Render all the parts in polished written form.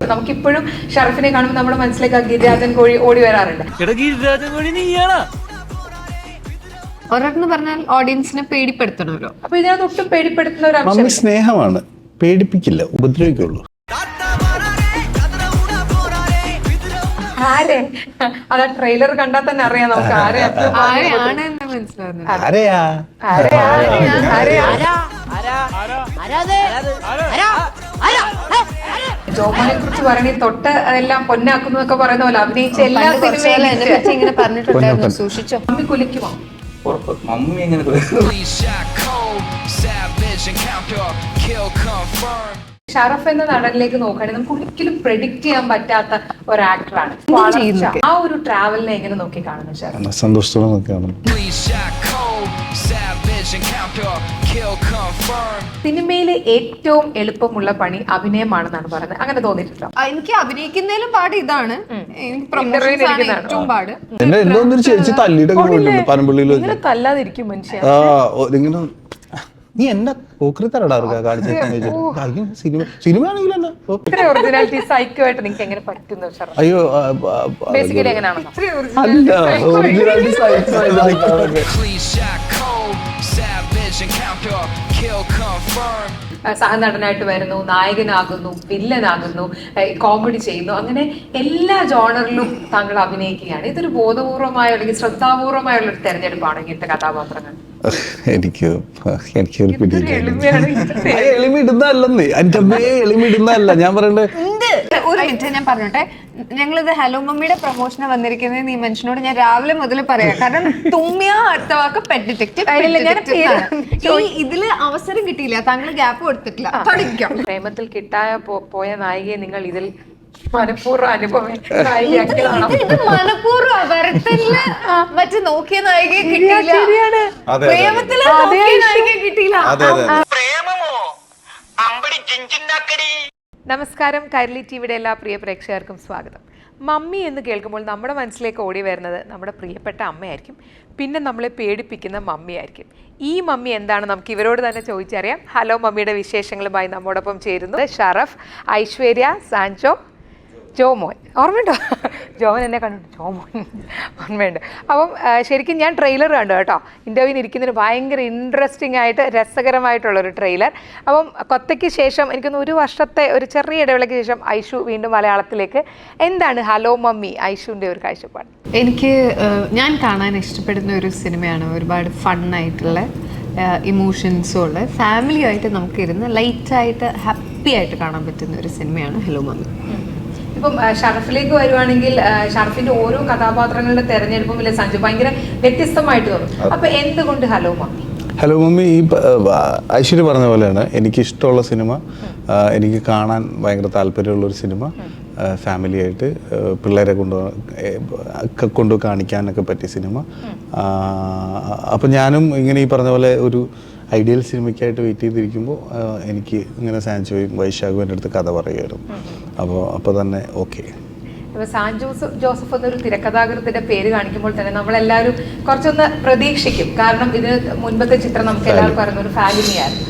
നമുക്കിപ്പോഴും ഷറഫിനെ കാണുമ്പോൾ നമ്മുടെ മനസ്സിലേക്ക് ഗിരിരാജൻ കോഴി ഓടി വരാറുണ്ട്. ഒരെണ്ണം പറഞ്ഞാൽ ഓഡിയൻസിനെ പേടിപ്പെടുത്തണമല്ലോ. അപ്പൊ ഇതിനകത്ത് ഒട്ടും പേടിപ്പെടുത്തുന്ന ഒരു മമ്മി സ്നേഹമാണ്, പേടിപ്പിക്കില്ല, ഉപദ്രവിക്കുള്ളൂ. ആരെ അതാ ട്രെയിലർ കണ്ടാൽ തന്നെ അറിയാം നമുക്ക് ആരെയാണ് എന്ന് മനസ്സിലാവുന്നത്. ആരെയാ? ജോമോനെ കുറിച്ച് പറയണേ തൊട്ട് എല്ലാം പൊന്നാക്കുന്നു എന്നൊക്കെ പറയുന്ന പോലെ അഭിനയിച്ച എല്ലാ സിനിമയും ഇങ്ങനെ പറഞ്ഞിട്ടുണ്ടായിരുന്നു, സൂക്ഷിച്ചോ. മമ്മി കുലിക്കുമോ? മമ്മി എങ്ങനെ ഷറഫ് എന്ന നടനിലേക്ക് നോക്കുകയാണെങ്കിൽ നമുക്ക് ഒരിക്കലും പ്രെഡിക്റ്റ് ചെയ്യാൻ പറ്റാത്ത ഒരു ആക്ടറാണ്. ആ ഒരു ട്രാവലിനെ എങ്ങനെ നോക്കി കാണുന്നു ഷറഫ്? സന്തോഷത്തോടെ നോക്കിയാണ്. സിനിമയിലെ ഏറ്റവും എളുപ്പമുള്ള പണി അഭിനയമാണെന്നാണ് പറയുന്നത്. അങ്ങനെ തോന്നിയിട്ടുണ്ടോ? എനിക്ക് അഭിനയിക്കുന്നതിലും പാട് ഇതാണ്, ഏറ്റവും പാട്. എന്നെ എന്തോന്നൊരു ചേച്ചി തല്ലിയിട്ടൊക്കെ പോയിട്ടുണ്ട് പനമ്പള്ളിയിൽ. തല്ലാതിരിക്കും മനുഷ്യൻ. ഇങ്ങനെ നീ എന്നെ പോക്കറിത്തരടാ കാണിച്ചു. സിനിമയാണെങ്കിൽ തന്നെ ഒറിജിനാലിറ്റി സൈക്കോ ആയിട്ട് നിങ്ങൾക്ക് എങ്ങനെ പറ്റുന്നു ഷറഫ്? അയ്യോ ബേസിക്കലി എങ്ങനെയാണോ? അല്ല, ഒറിജിനാലിറ്റി സഹനടനായിട്ട് വരുന്നു, നായകനാകുന്നു, വില്ലനാകുന്നു, കോമഡി ചെയ്യുന്നു, അങ്ങനെ എല്ലാ ജോണറിലും താങ്കൾ അഭിനയിക്കുകയാണ്. ഇതൊരു ബോധപൂർവമായ അല്ലെങ്കിൽ ശ്രദ്ധാപൂർവമായുള്ള ഒരു തെരഞ്ഞെടുപ്പാണ് ഇങ്ങനത്തെ കഥാപാത്രങ്ങൾ? എനിക്കൊരു എളിമിടുന്നല്ലെന്നേ, എൻ്റെ അമ്മയെ എളിമിടുന്നല്ല ഞാൻ പറയണ്ടേ. ഒരു മിനിറ്റ് ഞാൻ പറഞ്ഞോട്ടെ, ഞങ്ങളിത് ഹലോ മമ്മിയുടെ പ്രൊമോഷന് വന്നിരിക്കുന്നത് ഈ മനുഷ്യനോട് ഞാൻ രാവിലെ മുതൽ പറയാം. കാരണം തുമ്മിയ അടുത്ത വാക്ക് പെറ്റ് ഡിറ്റക്റ്റീവ്. ഇതില് അവസരം കിട്ടിയില്ല, താങ്കൾ ഗ്യാപ്പ് കൊടുത്തിട്ടില്ല. പഠിക്കാം. പ്രേമത്തിൽ കിട്ടായ പോയ നായികയെ നിങ്ങൾ ഇതിൽ മനഃപൂർവ്വം അനുഭവം മനഃപൂർവ്വം വരത്തല്ല മറ്റു നോക്കിയ നായികയെ കിട്ടിയില്ല, പ്രേമത്തില് നായികയെ കിട്ടിയില്ല. നമസ്കാരം, കൈരളി ടിവിയുടെ എല്ലാ പ്രിയ പ്രേക്ഷകർക്കും സ്വാഗതം. മമ്മി എന്ന് കേൾക്കുമ്പോൾ നമ്മുടെ മനസ്സിലേക്ക് ഓടി വരുന്നത് നമ്മുടെ പ്രിയപ്പെട്ട അമ്മയായിരിക്കും, പിന്നെ നമ്മളെ പേടിപ്പിക്കുന്ന മമ്മിയായിരിക്കും. ഈ മമ്മി എന്താണ് നമുക്ക് ഇവരോട് തന്നെ ചോദിച്ചറിയാം. ഹലോ മമ്മിയുടെ വിശേഷങ്ങളുമായി നമ്മോടൊപ്പം ചേരുന്നത് ഷറഫ്, ഐശ്വര്യ, സാൻജോ, ജോമോൻ. ഓർമ്മയുണ്ടോ? ജോമൻ എന്നെ കണ്ടു, ജോമോൻ ഓർമ്മയുണ്ട്. അപ്പം ശരിക്കും ഞാൻ ട്രെയിലർ കണ്ടു കേട്ടോ. ഇൻ്റർവ്യൂവിന് ഇരിക്കുന്നതിന് ഭയങ്കര ഇൻട്രസ്റ്റിംഗ് ആയിട്ട് രസകരമായിട്ടുള്ളൊരു ട്രെയിലർ. അപ്പം കൊത്തയ്ക്ക് ശേഷം എനിക്കൊന്ന് ഒരു വർഷത്തെ ഒരു ചെറിയ ഇടവേളയ്ക്ക് ശേഷം ഐഷു വീണ്ടും മലയാളത്തിലേക്ക്. എന്താണ് ഹലോ മമ്മി ഐഷുവിൻ്റെ ഒരു കാഴ്ചപ്പാട്? എനിക്ക് ഞാൻ കാണാൻ ഇഷ്ടപ്പെടുന്ന ഒരു സിനിമയാണ്. ഒരുപാട് ഫണ്ണായിട്ടുള്ള ഇമോഷൻസും ഉള്ള ഫാമിലിയായിട്ട് നമുക്കിരുന്ന് ലൈറ്റായിട്ട് ഹാപ്പി ആയിട്ട് കാണാൻ പറ്റുന്ന ഒരു സിനിമയാണ് ഹലോ മമ്മി. ഇപ്പം ഷറഫിലേക്ക് വരുവാണെങ്കിൽ ഷറഫിന്റെ ഓരോ കഥാപാത്രങ്ങളുടെ തെരഞ്ഞെടുപ്പും ഇല്ല സഞ്ജു ഭയങ്കര വ്യത്യസ്തമായിട്ട് തോന്നും. അപ്പൊ എന്തുകൊണ്ട് ഹലോ മമ്മി? ഹലോ മമ്മി ഈ ഐശ്വര്യ പറഞ്ഞ പോലെയാണ് എനിക്കിഷ്ടമുള്ള സിനിമ, എനിക്ക് കാണാൻ ഭയങ്കര താല്പര്യമുള്ളൊരു സിനിമ, ഫാമിലിയായിട്ട് പിള്ളേരെ കൊണ്ട് കാണിക്കാനൊക്കെ പറ്റിയ സിനിമ. അപ്പം ഞാനും ഇങ്ങനെ ഈ പറഞ്ഞ പോലെ ഒരു ഐഡിയൽ സിനിമയ്ക്കായിട്ട് വെയിറ്റ് ചെയ്തിരിക്കുമ്പോൾ എനിക്ക് ഇങ്ങനെ സാൻജോയും വൈശാഖും എൻ്റെ അടുത്ത് കഥ പറയുമായിരുന്നു. അപ്പോൾ തന്നെ ഓക്കെ. ഇപ്പോൾ സാൻജോ ജോസഫ് എന്നൊരു തിരക്കഥാകൃത്തിന്റെ പേര് കാണിക്കുമ്പോൾ തന്നെ നമ്മളെല്ലാവരും കുറച്ചൊന്ന് പ്രതീക്ഷിക്കും. കാരണം ഇത് മുൻപത്തെ ചിത്രം നമുക്ക് എല്ലാവർക്കും അറിയുന്ന ഒരു ഫാലിമിയായിരുന്നു.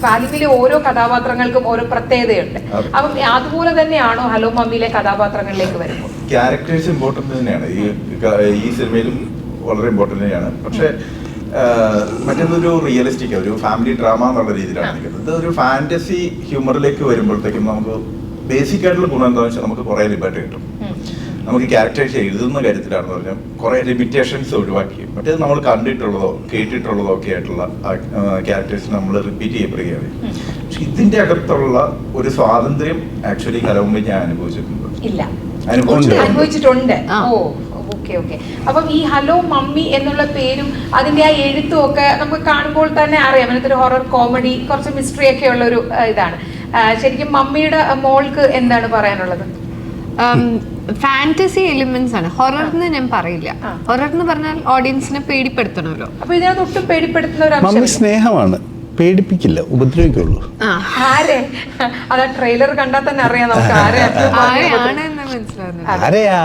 ഫാലിമിയിലെ ഓരോ കഥാപാത്രങ്ങൾക്കും ഓരോ പ്രത്യേകതയുണ്ട്. അപ്പം അതുപോലെ തന്നെയാണോ ഹലോ മമ്മിയിലെ കഥാപാത്രങ്ങളിലേക്ക് വരുമ്പോൾ? ക്യാരക്ടേഴ്സ് ഇമ്പോർട്ടൻ്റ് തന്നെയാണ് ഈ സിനിമയിലും വളരെ ഇമ്പോർട്ടൻ്റ് തന്നെയാണ്. പക്ഷേ മറ്റൊരു റിയലിസ്റ്റിക് ഒരു ഫാമിലി ഡ്രാമ എന്നുള്ള രീതിയിലാണ് നിൽക്കുന്നത്. ഇത് ഒരു ഫാന്റസി ഹ്യൂമറിലേക്ക് വരുമ്പോഴത്തേക്കും നമുക്ക് ബേസിക് ആയിട്ടുള്ള ഗുണം എന്താണെന്ന് വെച്ചാൽ നമുക്ക് കുറേ ലിബർട്ടി കിട്ടും. നമുക്ക് ക്യാരക്ടേഴ്സ് എഴുതുന്ന കാര്യത്തിലാണെന്ന് പറഞ്ഞാൽ കുറേ ലിമിറ്റേഷൻസ് ഒഴിവാക്കി മറ്റേത് നമ്മൾ കണ്ടിട്ടുള്ളതോ കേട്ടിട്ടുള്ളതോ ഒക്കെ ആയിട്ടുള്ള ക്യാരക്ടേഴ്സ് നമ്മൾ റിപ്പീറ്റ് ചെയ്യപ്പെടുകയാണ്. പക്ഷെ ഇതിന്റെ അകത്തുള്ള ഒരു സ്വാതന്ത്ര്യം ആക്ച്വലി കലവുമ്പോൾ ഞാൻ അനുഭവിച്ചിട്ടുണ്ട്. ഓക്കെ. അപ്പം ഈ ഹലോ മമ്മി എന്നുള്ള പേരും അതിന്റെ ആ എഴുത്തും ഒക്കെ നമുക്ക് കാണുമ്പോൾ തന്നെ അറിയാം അതിനകത്തൊരു ഹൊറർ കോമഡി കുറച്ച് മിസ്റ്ററി ഒക്കെ ഉള്ള ഒരു ഇതാണ്. ശരിക്കും മമ്മിയുടെ മോൾക്ക് എന്താണ് പറയാനുള്ളത്? ഫാന്റസി എലിമെന്റ്സ് ആണ്. ഹൊറർ എന്ന് ഞാൻ പറയില്ല. ഹൊറർ എന്ന് പറഞ്ഞാൽ ഓഡിയൻസിനെ പേടിപ്പെടുത്തണമല്ലോ. അപ്പൊ ഇതിനകത്ത് ഒട്ടും പേടിപ്പെടുത്തുന്ന ഒരു മമ്മി സ്നേഹമാണ്, പേടിപ്പിക്കില്ല, ഉപദ്രവിക്കുള്ളൂ. ആരെ? അതാ ട്രെയിലർ കണ്ടാൽ തന്നെ അറിയാം നമുക്ക് ആരെയാണെന്ന് മനസ്സിലാവുന്നത്. ആരെയാ?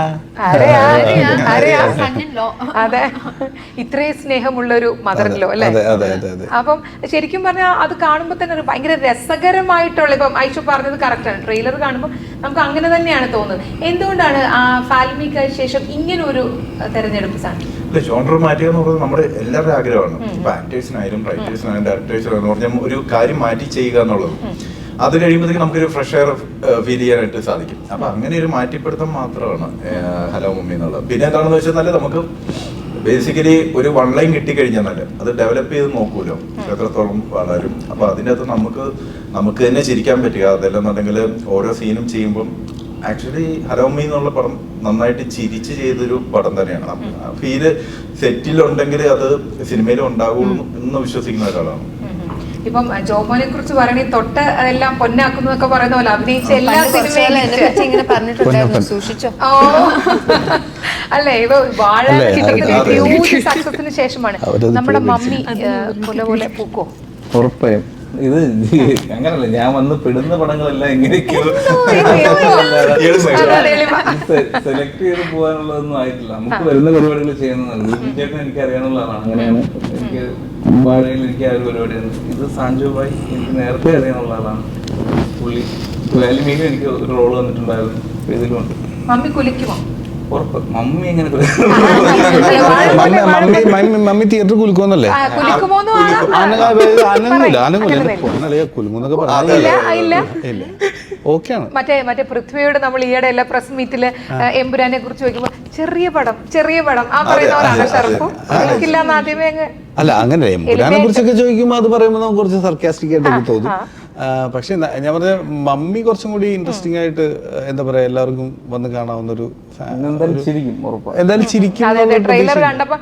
അതെ, ഇത്രയും സ്നേഹമുള്ളൊരു മദറിലോ അല്ലേ? അപ്പം ശരിക്കും പറഞ്ഞാൽ അത് കാണുമ്പോൾ തന്നെ ഒരു ഭയങ്കര രസകരമായിട്ടുള്ള, ഇപ്പം ഐഷു പറഞ്ഞത് കറക്റ്റാണ്, ട്രെയിലർ കാണുമ്പോൾ നമുക്ക് അങ്ങനെ തന്നെയാണ് തോന്നുന്നത്. എന്തുകൊണ്ടാണ് ആ ഫാൽമിക്ക് ശേഷം ഇങ്ങനെ ഒരു തെരഞ്ഞെടുപ്പ് സാധിക്കും? ജോണർ മാറ്റുക എന്ന് പറയുന്നത് നമ്മുടെ എല്ലാവരുടെ ആഗ്രഹമാണ്. ഇപ്പൊ ആക്ടേഴ്സിനായാലും റൈറ്റേഴ്സിനായാലും ഡയറക്ടേഴ്സിനായാലും പറഞ്ഞാൽ ഒരു കാര്യം മാറ്റി ചെയ്യുക എന്നുള്ളത്, അത് കഴിയുമ്പോഴത്തേക്ക് നമുക്കൊരു ഫ്രഷ് എയർ ഫീൽ ചെയ്യാനായിട്ട് സാധിക്കും. അപ്പൊ അങ്ങനെ ഒരു മാറ്റിപ്പിടുത്തം മാത്രമാണ് ഹലോ മമ്മി എന്നുള്ളത്. പിന്നെ എന്താണെന്ന് വെച്ചാൽ നമുക്ക് ബേസിക്കലി ഒരു വൺ ലൈൻ കിട്ടിക്കഴിഞ്ഞാൽ അത് ഡെവലപ്പ് ചെയ്ത് നോക്കൂലോ എത്രത്തോളം വളരും. അപ്പൊ അതിൻ്റെ അകത്ത് നമുക്ക് തന്നെ ചിരിക്കാൻ പറ്റുക. അതല്ലെന്നുണ്ടെങ്കിൽ ഓരോ സീനും ചെയ്യുമ്പം ആക്ച്വലി ഹലോ മമ്മി എന്നുള്ള പടം നന്നായിട്ട് ചിരിച്ച് ചെയ്തൊരു പടം തന്നെയാണ്. ഫീല് സെറ്റിലുണ്ടെങ്കിൽ അത് സിനിമയിലും ഉണ്ടാകുള്ളൂ എന്ന് വിശ്വസിക്കുന്ന ഒരാളാണ്. ഇപ്പം ജോമോനെ കുറിച്ച് പറയണെങ്കിൽ തൊട്ട് എല്ലാം പൊന്നാക്കുന്നു എന്നൊക്കെ പറയുന്ന പോലെ അഭിനയിച്ച എല്ലാ സിനിമയിലും സൂക്ഷിച്ചോ. അല്ലേ, ഇപ്പൊ വാഴ ഹ്യൂജ് സക്സസിന് ശേഷമാണ് നമ്മുടെ മമ്മി പോലെ പൂക്കോ? ഉറപ്പായും ഇത് അങ്ങനല്ല, ഞാൻ വന്ന് പെടുന്ന പടങ്ങളെല്ലാം എങ്ങനെയൊക്കെയോ സെലക്ട് ചെയ്ത് പോകാനുള്ളതൊന്നും ആയിട്ടില്ല. നമുക്ക് വരുന്ന പരിപാടികൾ ചെയ്യുന്നതാണ്. ചേട്ടൻ എനിക്ക് അറിയാനുള്ളതാണ്. അങ്ങനെയാണ് എനിക്ക് വാഴയിൽ എനിക്ക് ആ ഒരു പരിപാടിയാണ്. ഇത് സാഞ്ചോ ഭായ് എനിക്ക് നേരത്തെ അറിയാനുള്ള ആളാണ്. പുള്ളി വാലിമീനും എനിക്ക് ഒരു റോള് വന്നിട്ടുണ്ടായിരുന്നു. ഇതിലുണ്ട്. മമ്മി കുലിക്കുമോ? ഉറപ്പ്. മമ്മി എങ്ങനെ മമ്മി തിയേറ്റർ കുലുക്കുമെന്നല്ലേ? കുലുങ്ങുന്നൊക്കെ ഓക്കെയാണ്. മറ്റേ പൃഥ്വിയോട് നമ്മൾ ഈയിടെ എല്ലാ പ്രസ് മീറ്റില് എമ്പുരാനെ കുറിച്ച് ചോദിക്കുമ്പോ ചെറിയ പടം ആ പറയുന്നവരാണ് ഷർഫും എനിക്കില്ലാന്ന് ആദ്യമേ അങ്ങ്. അല്ല, അങ്ങനെ എമ്പുരാനെ കുറിച്ചൊക്കെ ചോദിക്കുമ്പോൾ അത് പറയുമ്പോൾ നമുക്ക് കുറച്ച് സർക്കാസ്റ്റിക് ആയിട്ടൊക്കെ തോന്നും. പക്ഷെ ഞാൻ പറഞ്ഞ മമ്മി കുറച്ചും കൂടി ഇൻട്രസ്റ്റിംഗ് ആയിട്ട്, എന്താ പറയാ, എല്ലാവർക്കും വന്ന് കാണാവുന്നൊരു എന്തായാലും ചിരിക്കും. ട്രെയിലർ കണ്ടപ്പോ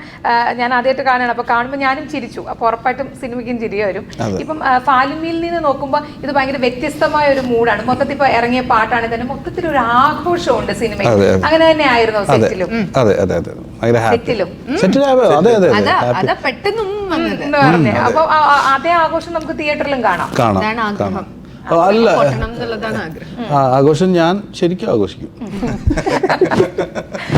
ഞാൻ ആദ്യമായിട്ട് കാണണം. അപ്പൊ കാണുമ്പോൾ ഞാനും ചിരിച്ചു. അപ്പൊ ഉറപ്പായിട്ടും സിനിമയ്ക്കും ചിരി വരും. ഇപ്പം ഫാലിമിയിൽ നിന്ന് നോക്കുമ്പോൾ ഇത് ഭയങ്കര വ്യത്യസ്തമായ ഒരു മൂഡാണ്. മൊത്തത്തിൽ ഇപ്പൊ ഇറങ്ങിയ പാട്ടാണ് തന്നെ മൊത്തത്തിൽ ഒരു ആഘോഷമുണ്ട് സിനിമയിൽ. അങ്ങനെ തന്നെ ആയിരുന്നു സെറ്റിലും. അപ്പൊ അതേ ആഘോഷം നമുക്ക് തിയേറ്ററിലും കാണാം. അല്ല, ആഘോഷം ഞാൻ ശരിക്കും ആഘോഷിക്കും.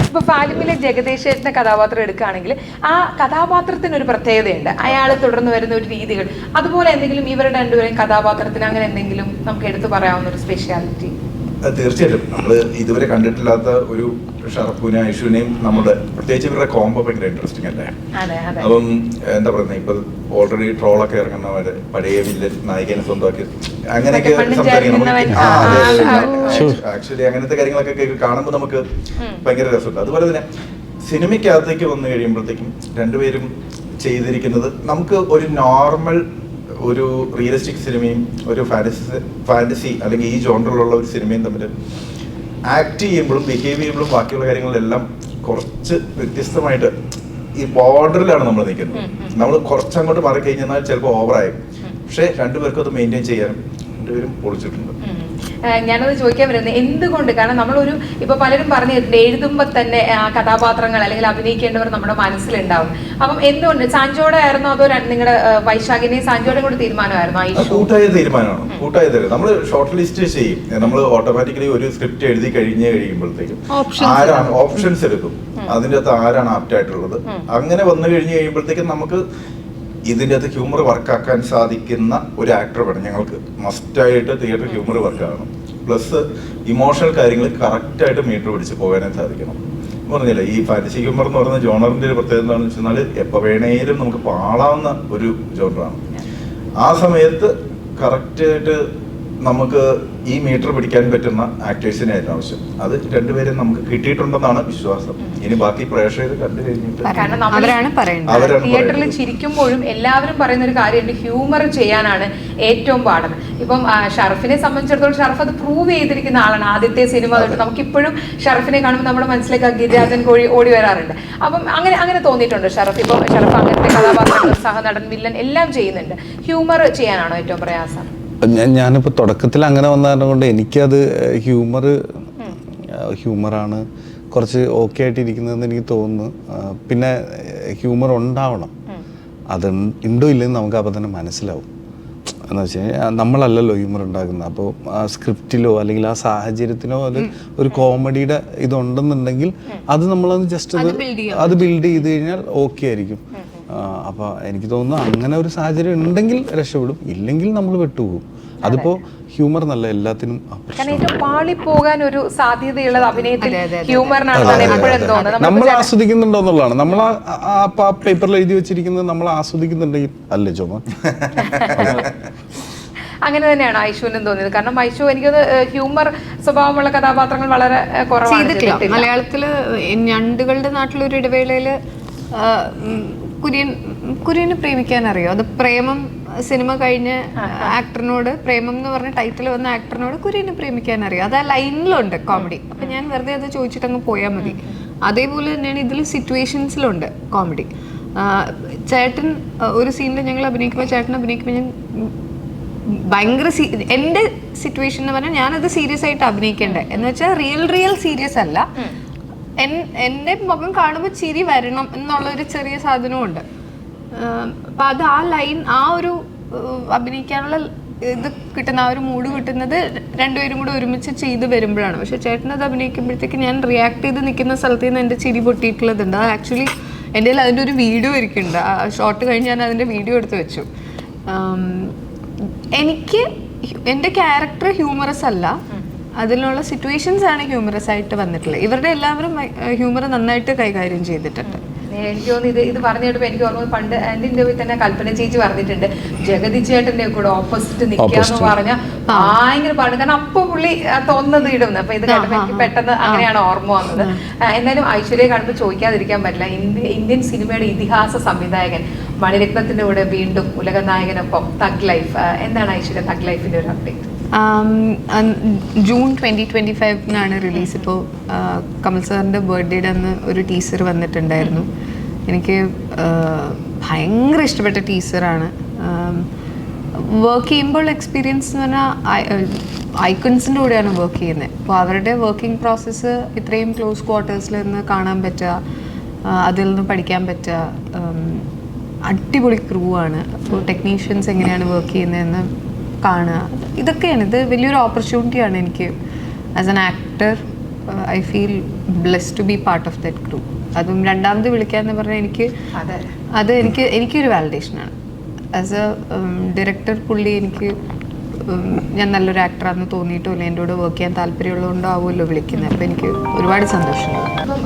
ഇപ്പൊ ഫാലിമിലെ ജഗദീശേട്ടന്റെ കഥാപാത്രം എടുക്കുകയാണെങ്കിൽ ആ കഥാപാത്രത്തിന് ഒരു പ്രത്യേകതയുണ്ട്. അയാൾ തുടർന്ന് വരുന്ന ഒരു രീതികൾ, അതുപോലെ എന്തെങ്കിലും ഇവരുടെ രണ്ടുപേരെയും കഥാപാത്രത്തിന് അങ്ങനെ എന്തെങ്കിലും നമുക്ക് എടുത്തു പറയാവുന്ന ഒരു സ്പെഷ്യാലിറ്റി? തീർച്ചയായിട്ടും നമ്മൾ ഇതുവരെ കണ്ടിട്ടില്ലാത്ത ഒരു ഷറഫുവിനെ ഐഷുവിനെയും നമ്മുടെ പ്രത്യേകിച്ച് ഇവരുടെ കോംബോ ഭയങ്കര ഇൻട്രസ്റ്റിംഗ് അല്ലേ? അപ്പം എന്താ പറയുന്നത്, ഇപ്പൊ ഓൾറെഡി ട്രോളൊക്കെ ഇറങ്ങുന്നവര് പഴയ വില്ലൻ നായികനെ സ്വന്തമാക്കി അങ്ങനെയൊക്കെ സംസാരിക്കണം. ആക്ച്വലി അങ്ങനത്തെ കാര്യങ്ങളൊക്കെ കാണുമ്പോൾ നമുക്ക് ഭയങ്കര രസമുണ്ട്. അതുപോലെ തന്നെ സിനിമയ്ക്കകത്തേക്ക് വന്നു കഴിയുമ്പോഴത്തേക്കും രണ്ടുപേരും ചെയ്തിരിക്കുന്നത് നമുക്ക് ഒരു നോർമൽ ഒരു റിയലിസ്റ്റിക് സിനിമയും ഒരു ഫാന്റസി അല്ലെങ്കിൽ ഈ ജോണറിലുള്ള ഒരു സിനിമയും തമ്മിൽ ആക്ട് ചെയ്യുമ്പോഴും ബിഹേവ് ചെയ്യുമ്പോഴും ബാക്കിയുള്ള കാര്യങ്ങളിലെല്ലാം കുറച്ച് വ്യത്യസ്തമായിട്ട് ഈ ബോർഡറിലാണ് നമ്മൾ നിൽക്കുന്നത്. നമ്മൾ കുറച്ചങ്ങോട്ട് മാറിക്കഴിഞ്ഞാൽ ചിലപ്പോൾ ഓവറായി. പക്ഷെ രണ്ടുപേർക്കും അത് മെയിൻറ്റെയിൻ ചെയ്യാനും രണ്ടുപേരും പൊളിച്ചിട്ടുണ്ട്. ഞാനത് ചോദിക്കാൻ വരുന്നത് എന്തുകൊണ്ട്, കാരണം നമ്മളൊരു ഇപ്പൊ പലരും പറഞ്ഞിട്ടുണ്ട് എഴുതുമ്പോൾ തന്നെ കഥാപാത്രങ്ങൾ അല്ലെങ്കിൽ അഭിനയിക്കേണ്ടവർ നമ്മുടെ മനസ്സിലുണ്ടാവും. അപ്പം എന്തുകൊണ്ട് സാഞ്ചോടെ ആയിരുന്നോ അതോ നിങ്ങളുടെ വൈശാഖിനെയും സാഞ്ചോടെയും കൂടി തീരുമാനമായിരുന്നു? കൂട്ടായ തീരുമാനമാണ്. കൂട്ടായ തീരുമാനം. നമ്മൾ ഷോർട്ട് ലിസ്റ്റ് ചെയ്യും. നമ്മൾ ഓട്ടോമാറ്റിക്കലി ഒരു സ്ക്രിപ്റ്റ് എഴുതി കഴിയുമ്പോഴത്തേക്കും ആരാണ് ഓപ്ഷൻസ് എടുക്കും, അതിൻ്റെ അകത്ത് ആരാണ് ആപ്റ്റ് ആയിട്ടുള്ളത്. അങ്ങനെ വന്നു കഴിഞ്ഞ് കഴിയുമ്പോഴത്തേക്കും നമുക്ക് ഇതിൻ്റെ അകത്ത് ഹ്യൂമർ വർക്കാക്കാൻ സാധിക്കുന്ന ഒരു ആക്ടർ വേണം. ഞങ്ങൾക്ക് മസ്റ്റായിട്ട് തിയേറ്റർ ഹ്യൂമർ വർക്കാകണം. പ്ലസ് ഇമോഷണൽ കാര്യങ്ങൾ കറക്റ്റായിട്ട് മീറ്റർ പിടിച്ച് പോകാനായി സാധിക്കണം. പറഞ്ഞില്ല, ഈ ഫാന്റസി ഹ്യൂമർ എന്ന് പറയുന്ന ജോണറിൻ്റെ ഒരു പ്രത്യേകത എന്താണെന്ന് വെച്ചാൽ എപ്പോൾ വേണേലും നമുക്ക് പാളാവുന്ന ഒരു ജോണറാണ്. ആ സമയത്ത് കറക്റ്റായിട്ട് നമുക്ക് ഈ മീറ്റർ പിടിക്കാൻ പറ്റുന്ന ആക്ടേഴ്സിനെ ആയിരുന്നു ആവശ്യം. അത് രണ്ടുപേരും നമുക്ക് കിട്ടിയിട്ടുണ്ടെന്നാണ് വിശ്വാസം. ഇനി ബാക്കി പ്രേക്ഷകർ കണ്ടു കഴിഞ്ഞിട്ട് തിയേറ്ററിൽ ചിരിക്കുമ്പോഴും എല്ലാവരും പറയുന്ന ഒരു കാര്യമുണ്ട്, ഹ്യൂമർ ചെയ്യാനാണ് ഏറ്റവും പാടുന്നത്. ഇപ്പം ഷറഫിനെ സംബന്ധിച്ചിടത്തോളം ഷറഫ് അത് പ്രൂവ് ചെയ്തിരിക്കുന്ന ആളാണ്. ആദ്യത്തെ സിനിമ തൊട്ട് നമുക്കിപ്പോഴും ഷറഫിനെ കാണുമ്പോൾ നമ്മുടെ മനസ്സിലേക്ക് ഗിരിരാജൻ ഓടി വരാറുണ്ട്. അപ്പം അങ്ങനെ തോന്നിയിട്ടുണ്ട് ഷറഫ്? ഇപ്പം ഷറഫ് അങ്ങനത്തെ കഥാപാത്രങ്ങൾ, സഹനടൻ, വില്ലൻ എല്ലാം ചെയ്യുന്നുണ്ട്. ഹ്യൂമർ ചെയ്യാനാണോ ഏറ്റവും പ്രയാസം? ഞാനിപ്പോൾ തുടക്കത്തിൽ അങ്ങനെ വന്നത് കൊണ്ട് എനിക്കത് ഹ്യൂമറാണ് കുറച്ച് ഓക്കെ ആയിട്ടിരിക്കുന്നതെന്ന് എനിക്ക് തോന്നുന്നു. പിന്നെ ഹ്യൂമർ ഉണ്ടാവണം, അത് ഉണ്ടോ ഇല്ലെന്ന് നമുക്ക് അപ്പം തന്നെ മനസ്സിലാവും. എന്ന് വെച്ച് കഴിഞ്ഞാൽ നമ്മളല്ലല്ലോ ഹ്യൂമർ ഉണ്ടാക്കുന്നത്. അപ്പോൾ ആ സ്ക്രിപ്റ്റിലോ അല്ലെങ്കിൽ ആ സാഹചര്യത്തിനോ അത് ഒരു കോമഡിയുടെ ഇതുണ്ടെന്നുണ്ടെങ്കിൽ അത് നമ്മളത് ജസ്റ്റ് അത് ബിൽഡ് ചെയ്ത് കഴിഞ്ഞാൽ ഓക്കെ ആയിരിക്കും. അപ്പോൾ എനിക്ക് തോന്നുന്നു അങ്ങനെ ഒരു സാഹചര്യം ഉണ്ടെങ്കിൽ രക്ഷപ്പെടും, ഇല്ലെങ്കിൽ നമ്മൾ വിട്ടുപോകും. അതിപ്പോ ഹ്യൂമർ നല്ല എല്ലാത്തിനും പാളിപ്പോകാൻ ഒരു സാധ്യതയുള്ളത് അഭിനയത്തിൽ ഹ്യൂമറിനാണെന്നാണ് എപ്പോഴും തോന്നുന്നത്. നമ്മൾ ആസ്വദിക്കുന്നുണ്ടോ എന്നുള്ളതാണ്. നമ്മൾ ആ പേപ്പറിൽ എഴുതി വെച്ചിരിക്കുന്നത് നമ്മൾ ആസ്വദിക്കുന്നുണ്ടെങ്കിൽ അല്ലേ ചോമ? അങ്ങനെ തന്നെയാണ് ഐശുവിനും തോന്നിയത്. കാരണം ഐശു എനിക്കത് ഹ്യൂമർ സ്വഭാവമുള്ള കഥാപാത്രങ്ങൾ വളരെ കുറവാണ്. മലയാളത്തില് ഞണ്ടുകളുടെ നാട്ടിലൊരു ഇടവേളയില് കുര്യനെ പ്രേമിക്കാൻ അറിയോ? അത് പ്രേമം സിനിമ കഴിഞ്ഞ് ആക്ടറിനോട്, പ്രേമം എന്ന് പറഞ്ഞ ടൈറ്റിൽ വന്ന ആക്ടറിനോട് കുര്യനെ പ്രേമിക്കാൻ അറിയാം. അത് ആ ലൈനിലുണ്ട് കോമഡി. അപ്പൊ ഞാൻ വെറുതെ അത് ചോദിച്ചിട്ട് അങ്ങ് പോയാൽ മതി. അതേപോലെ തന്നെയാണ് ഇതിൽ സിറ്റുവേഷൻസിലുണ്ട് കോമഡി. ചേട്ടൻ ഒരു സീനിൽ ഞങ്ങൾ അഭിനയിക്കുമ്പോൾ, ചേട്ടൻ അഭിനയിക്കുമ്പോൾ ഞാൻ ഭയങ്കര എൻ്റെ സിറ്റുവേഷൻ എന്ന് പറഞ്ഞാൽ ഞാനത് സീരിയസ് ആയിട്ട് അഭിനയിക്കണ്ടേ എന്ന് വെച്ചാൽ റിയൽ സീരിയസ് അല്ല. എൻ്റെ മുഖം കാണുമ്പോൾ ചിരി വരണം എന്നുള്ളൊരു ചെറിയ സാധനമുണ്ട്. അപ്പം അത് ആ ലൈൻ, ആ ഒരു അഭിനയിക്കാനുള്ള ഇത് കിട്ടുന്ന, ആ ഒരു മൂഡ് കിട്ടുന്നത് രണ്ടുപേരും കൂടെ ഒരുമിച്ച് ചെയ്ത് വരുമ്പോഴാണ്. പക്ഷെ ചേട്ടനത് അഭിനയിക്കുമ്പോഴത്തേക്ക് ഞാൻ റിയാക്ട് ചെയ്ത് നിൽക്കുന്ന സ്ഥലത്ത് നിന്ന് എൻ്റെ ചിരി പൊട്ടിയിട്ടുള്ളതുണ്ട്. അത് ആക്ച്വലി എൻ്റെ കയ്യിൽ അതിൻ്റെ ഒരു വീഡിയോ ഇരിക്കുന്നുണ്ട്. ആ ഷോട്ട് കഴിഞ്ഞ് ഞാൻ അതിൻ്റെ വീഡിയോ എടുത്ത് വെച്ചു. എനിക്ക് എൻ്റെ ക്യാരക്ടർ ഹ്യൂമറസ് അല്ല, അതിലുള്ള സിറ്റുവേഷൻസ് ആണ് ഹ്യൂമറസ് ആയിട്ട് വന്നിട്ടുള്ളത്. ഇവരുടെ എല്ലാവരും ഹ്യൂമർ നന്നായിട്ട് കൈകാര്യം ചെയ്തിട്ടുണ്ട്. എനിക്ക് തോന്നുന്നു ഇത് പറഞ്ഞു കേട്ടപ്പോൾ എനിക്ക് ഓർമ്മ, പണ്ട് എൻ്റെ ഇന്റർവ്യൂ തന്നെ കൽപ്പന ചേച്ചി പറഞ്ഞിട്ടുണ്ട്, ജഗതി ചേട്ടന്റെ കൂടെ ഓപ്പോസിറ്റ് നിൽക്കാന്ന് പറഞ്ഞാൽ ഭയങ്കര പാട്. കാരണം അപ്പൊ പുള്ളി തോന്നുന്നത് ഇടുന്നു. അപ്പൊ ഇത് കേട്ടപ്പോൾ എനിക്ക് പെട്ടെന്ന് അങ്ങനെയാണ് ഓർമ്മ വന്നത്. എന്നാലും ഐശ്വര്യയെ കാണുമ്പോൾ ചോദിക്കാതിരിക്കാൻ പറ്റില്ല. ഇന്ത്യൻ സിനിമയുടെ ഇതിഹാസ സംവിധായകൻ മണിരത്നത്തിന്റെ കൂടെ വീണ്ടും ഉലക നായകനൊപ്പം തഗ് ലൈഫ്. എന്താണ് ഐശ്വര്യ തഗ് ലൈഫിന്റെ ഒരു അപ്ഡേറ്റ്? June 2025 release. ഇപ്പോൾ കമൽ സാറിൻ്റെ ബർത്ത്ഡേയുടെ അന്ന് ഒരു ടീസർ വന്നിട്ടുണ്ടായിരുന്നു. എനിക്ക് ഭയങ്കര ഇഷ്ടപ്പെട്ട ടീസറാണ്. വർക്ക് ചെയ്യുമ്പോൾ എക്സ്പീരിയൻസ് എന്ന് പറഞ്ഞാൽ ഐക്കൺസിൻ്റെ കൂടെയാണ് വർക്ക് ചെയ്യുന്നത്. അപ്പോൾ അവരുടെ വർക്കിംഗ് പ്രോസസ്സ് ഇത്രയും ക്ലോസ് ക്വാർട്ടേഴ്സിൽ നിന്ന് കാണാൻ പറ്റുക, അതിൽ നിന്ന് പഠിക്കാൻ പറ്റുക. അടിപൊളി ക്രൂ ആണ്. അപ്പോൾ ടെക്നീഷ്യൻസ് എങ്ങനെയാണ് വർക്ക് ചെയ്യുന്നതെന്ന് കാണുക, ഇതൊക്കെയാണ്. ഇത് വലിയൊരു ഓപ്പർച്യൂണിറ്റിയാണ് എനിക്ക് as an actor. I feel blessed to be part of that group. അതും രണ്ടാമത് വിളിക്കാന്ന് പറഞ്ഞാൽ എനിക്കൊരു വാലിഡേഷനാണ്. ആസ് എ ഡയറക്ടർ പുള്ളി എനിക്ക് ഞാൻ നല്ലൊരു ആക്ടറാണെന്ന് തോന്നിയിട്ടോ ഇല്ല, എൻ്റെ കൂടെ വർക്ക് ചെയ്യാൻ താല്പര്യമുള്ളതുകൊണ്ടോ ആവുമല്ലോ വിളിക്കുന്നത്. അപ്പം എനിക്ക് ഒരുപാട് സന്തോഷമുണ്ട്. അപ്പം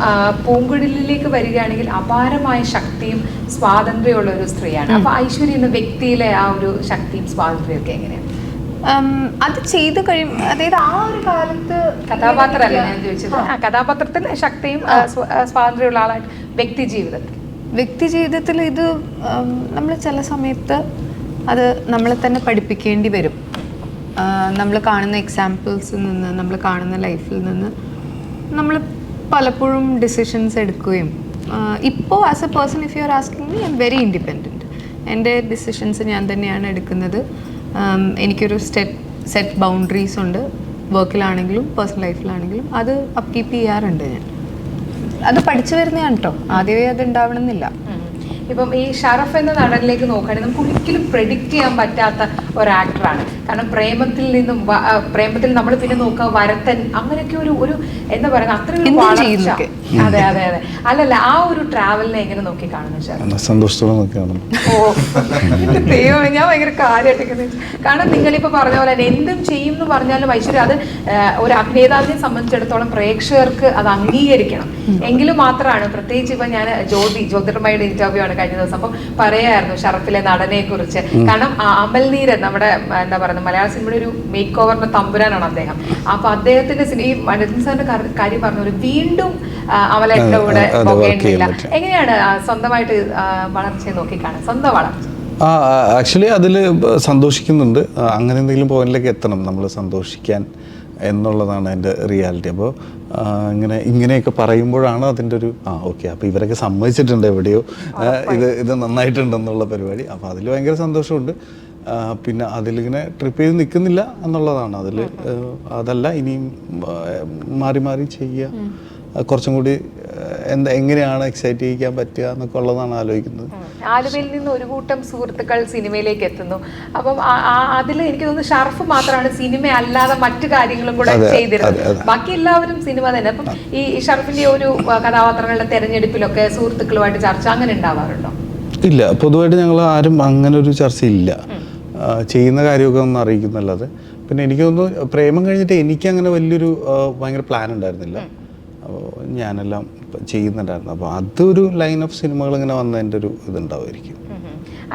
പൂങ്കുഴലിലേക്ക് വരികയാണെങ്കിൽ അപാരമായ ശക്തിയും സ്വാതന്ത്ര്യമുള്ള ഒരു സ്ത്രീയാണ്. അപ്പൊ ഐശ്വര്യ എന്ന വ്യക്തിയിലെ ആ ഒരു ശക്തിയും സ്വാതന്ത്ര്യവും ഒക്കെ എങ്ങനെയാണ്? അത് ചെയ്ത് കഴിയും, അതായത് ആ ഒരു കാലത്ത് കഥാപാത്രമല്ല ഞാൻ ചോദിച്ചത്. കഥാപാത്രത്തിൽ ശക്തിയും സ്വാതന്ത്ര്യമുള്ള ആളായിട്ട് വ്യക്തി ജീവിതത്തിൽ ഇത് നമ്മൾ ചില സമയത്ത് അത് നമ്മളെ തന്നെ പഠിപ്പിക്കേണ്ടി വരും. നമ്മൾ കാണുന്ന എക്സാമ്പിൾസിൽ നിന്ന്, നമ്മൾ കാണുന്ന ലൈഫിൽ നിന്ന് നമ്മൾ പലപ്പോഴും ഡിസിഷൻസ് എടുക്കുകയും, ഇപ്പോൾ as A person if you are asking me, I am very independent. എൻ്റെ ഡിസിഷൻസ് ഞാൻ തന്നെയാണ് എടുക്കുന്നത്. എനിക്കൊരു സെറ്റ് ബൗണ്ടറീസ് ഉണ്ട്, വർക്കിലാണെങ്കിലും പേഴ്സണൽ ലൈഫിലാണെങ്കിലും. അത് അപ്കീപ്പ് ചെയ്യാറുണ്ട് ഞാൻ. അത് പഠിച്ചു വരുന്നതാണ് കേട്ടോ, ആദ്യമേ അത് ഉണ്ടാവണമെന്നില്ല. ഇപ്പം ഈ ഷറഫ് എന്ന നടനിലേക്ക് നോക്കുകയാണെങ്കിൽ നമുക്ക് ഒരിക്കലും പ്രെഡിക്റ്റ് ചെയ്യാൻ പറ്റാത്ത ഒരു ആക്ടറാണ്. കാരണം പ്രേമത്തിൽ നമ്മൾ പിന്നെ നോക്കുക വരത്തൻ, അങ്ങനെയൊക്കെ ഒരു എന്താ പറയുക, അത്രയും വളർച്ച. അതെ അതെ അതെ. അല്ലല്ല, ആ ഒരു ട്രാവലിനെ എങ്ങനെ നോക്കി കാണുന്നു ഷറഫ്? സന്തോഷത്തോടെ നോക്കി കാണുന്നു. ഓ ദൈവം, ഞാൻ ഭയങ്കര കാര്യമായിട്ടൊക്കെ. കാരണം നിങ്ങളിപ്പോൾ പറഞ്ഞ പോലെ തന്നെ എന്തും ചെയ്യും എന്ന് പറഞ്ഞാലും ഐശ്വര്യ അത് ഒരു അഭിനേതാവിനെ സംബന്ധിച്ചിടത്തോളം പ്രേക്ഷകർക്ക് അത് അംഗീകരിക്കണം. എങ്കിലും മാത്രമാണ്, പ്രത്യേകിച്ച് ഇപ്പം ഞാൻ ജ്യോതിർമയുടെ ഇന്റർവ്യൂ ആണ് കഴിഞ്ഞ ദിവസം. അപ്പം പറയായിരുന്നു ഷറഫിലെ നടനെ കുറിച്ച്. കാരണം അമൽനീരൻ നമ്മുടെ എന്താ പറയുക മലയാള സിനിമയുടെ ഒരു മേക്ക് ഓവറിന്റെ തമ്പുരാനാണ് അദ്ദേഹം. അപ്പൊ അദ്ദേഹത്തിന്റെ ഈ മണിരത്നം സാറിന്റെ കാര്യം പറഞ്ഞ വീണ്ടും അമലേട്ടന്റെ കൂടെ പോകേണ്ടിയില്ല. എങ്ങനെയാണ് സ്വന്തമായിട്ട് വളർച്ചയെ നോക്കിക്കാണാൻ, സ്വന്തം വളർച്ച? ആക്ച്വലി അതിൽ സന്തോഷിക്കുന്നുണ്ട്. അങ്ങനെ എന്തെങ്കിലും പോയിന്റിലേക്ക് എത്തണം നമ്മൾ സന്തോഷിക്കാൻ എന്നുള്ളതാണ് എൻ്റെ റിയാലിറ്റി. അപ്പോൾ ഇങ്ങനെയൊക്കെ പറയുമ്പോഴാണ് അതിൻ്റെ ഒരു ഓക്കെ, അപ്പോൾ ഇവരൊക്കെ സമ്മതിച്ചിട്ടുണ്ട് എവിടെയോ ഇത് നന്നായിട്ടുണ്ടെന്നുള്ള പരിപാടി. അപ്പോൾ അതിൽ ഭയങ്കര സന്തോഷമുണ്ട്. പിന്നെ അതിലിങ്ങനെ ട്രിപ്പ് ചെയ്ത് നിൽക്കുന്നില്ല എന്നുള്ളതാണ്. അതല്ല ഇനിയും മാറി മാറി ചെയ്യുക, കുറച്ചും കൂടി എങ്ങനെയാണ് എക്സൈറ്റ് ചെയ്യിക്കാൻ പറ്റുക എന്നൊക്കെ ഉള്ളതാണ് ആലോചിക്കുന്നത്. ആലുവയിൽ നിന്ന് ഒരു കൂട്ടം സുഹൃത്തുക്കൾ സിനിമയിലേക്ക് എത്തുന്നു. അപ്പം അതിൽ എനിക്ക് തോന്നുന്നു ഷർഫ് മാത്രമാണ് സിനിമ അല്ലാതെ മറ്റു കാര്യങ്ങളും കൂടെ ചെയ്തിരുന്നത്. ബാക്കി എല്ലാവരും സിനിമ തന്നെ. അപ്പം ഈ ഷർഫിന്റെ ഒരു കഥാപാത്രങ്ങളുടെ തെരഞ്ഞെടുപ്പിലൊക്കെ സുഹൃത്തുക്കളുമായിട്ട് ചർച്ച അങ്ങനെ ഉണ്ടാവാറുണ്ടോ? ഇല്ല, പൊതുവായിട്ട് ഞങ്ങൾ ആരും അങ്ങനെ ഒരു ചർച്ചയില്ല. ചെയ്യുന്ന കാര്യമൊക്കെ ഒന്ന് അറിയിക്കുന്നല്ലാതെ. പിന്നെ എനിക്ക് തോന്നുന്നു പ്രേമം കഴിഞ്ഞിട്ട് എനിക്കങ്ങനെ വലിയൊരു ഭയങ്കര പ്ലാൻ ഉണ്ടായിരുന്നില്ല. അപ്പോൾ ഞാനെല്ലാം ചെയ്യുന്നുണ്ടായിരുന്നു. അപ്പോൾ അതൊരു ലൈൻ ഓഫ് സിനിമകൾ ഇങ്ങനെ വന്നതിൻ്റെ ഒരു ഇതുണ്ടാവുമായിരിക്കും.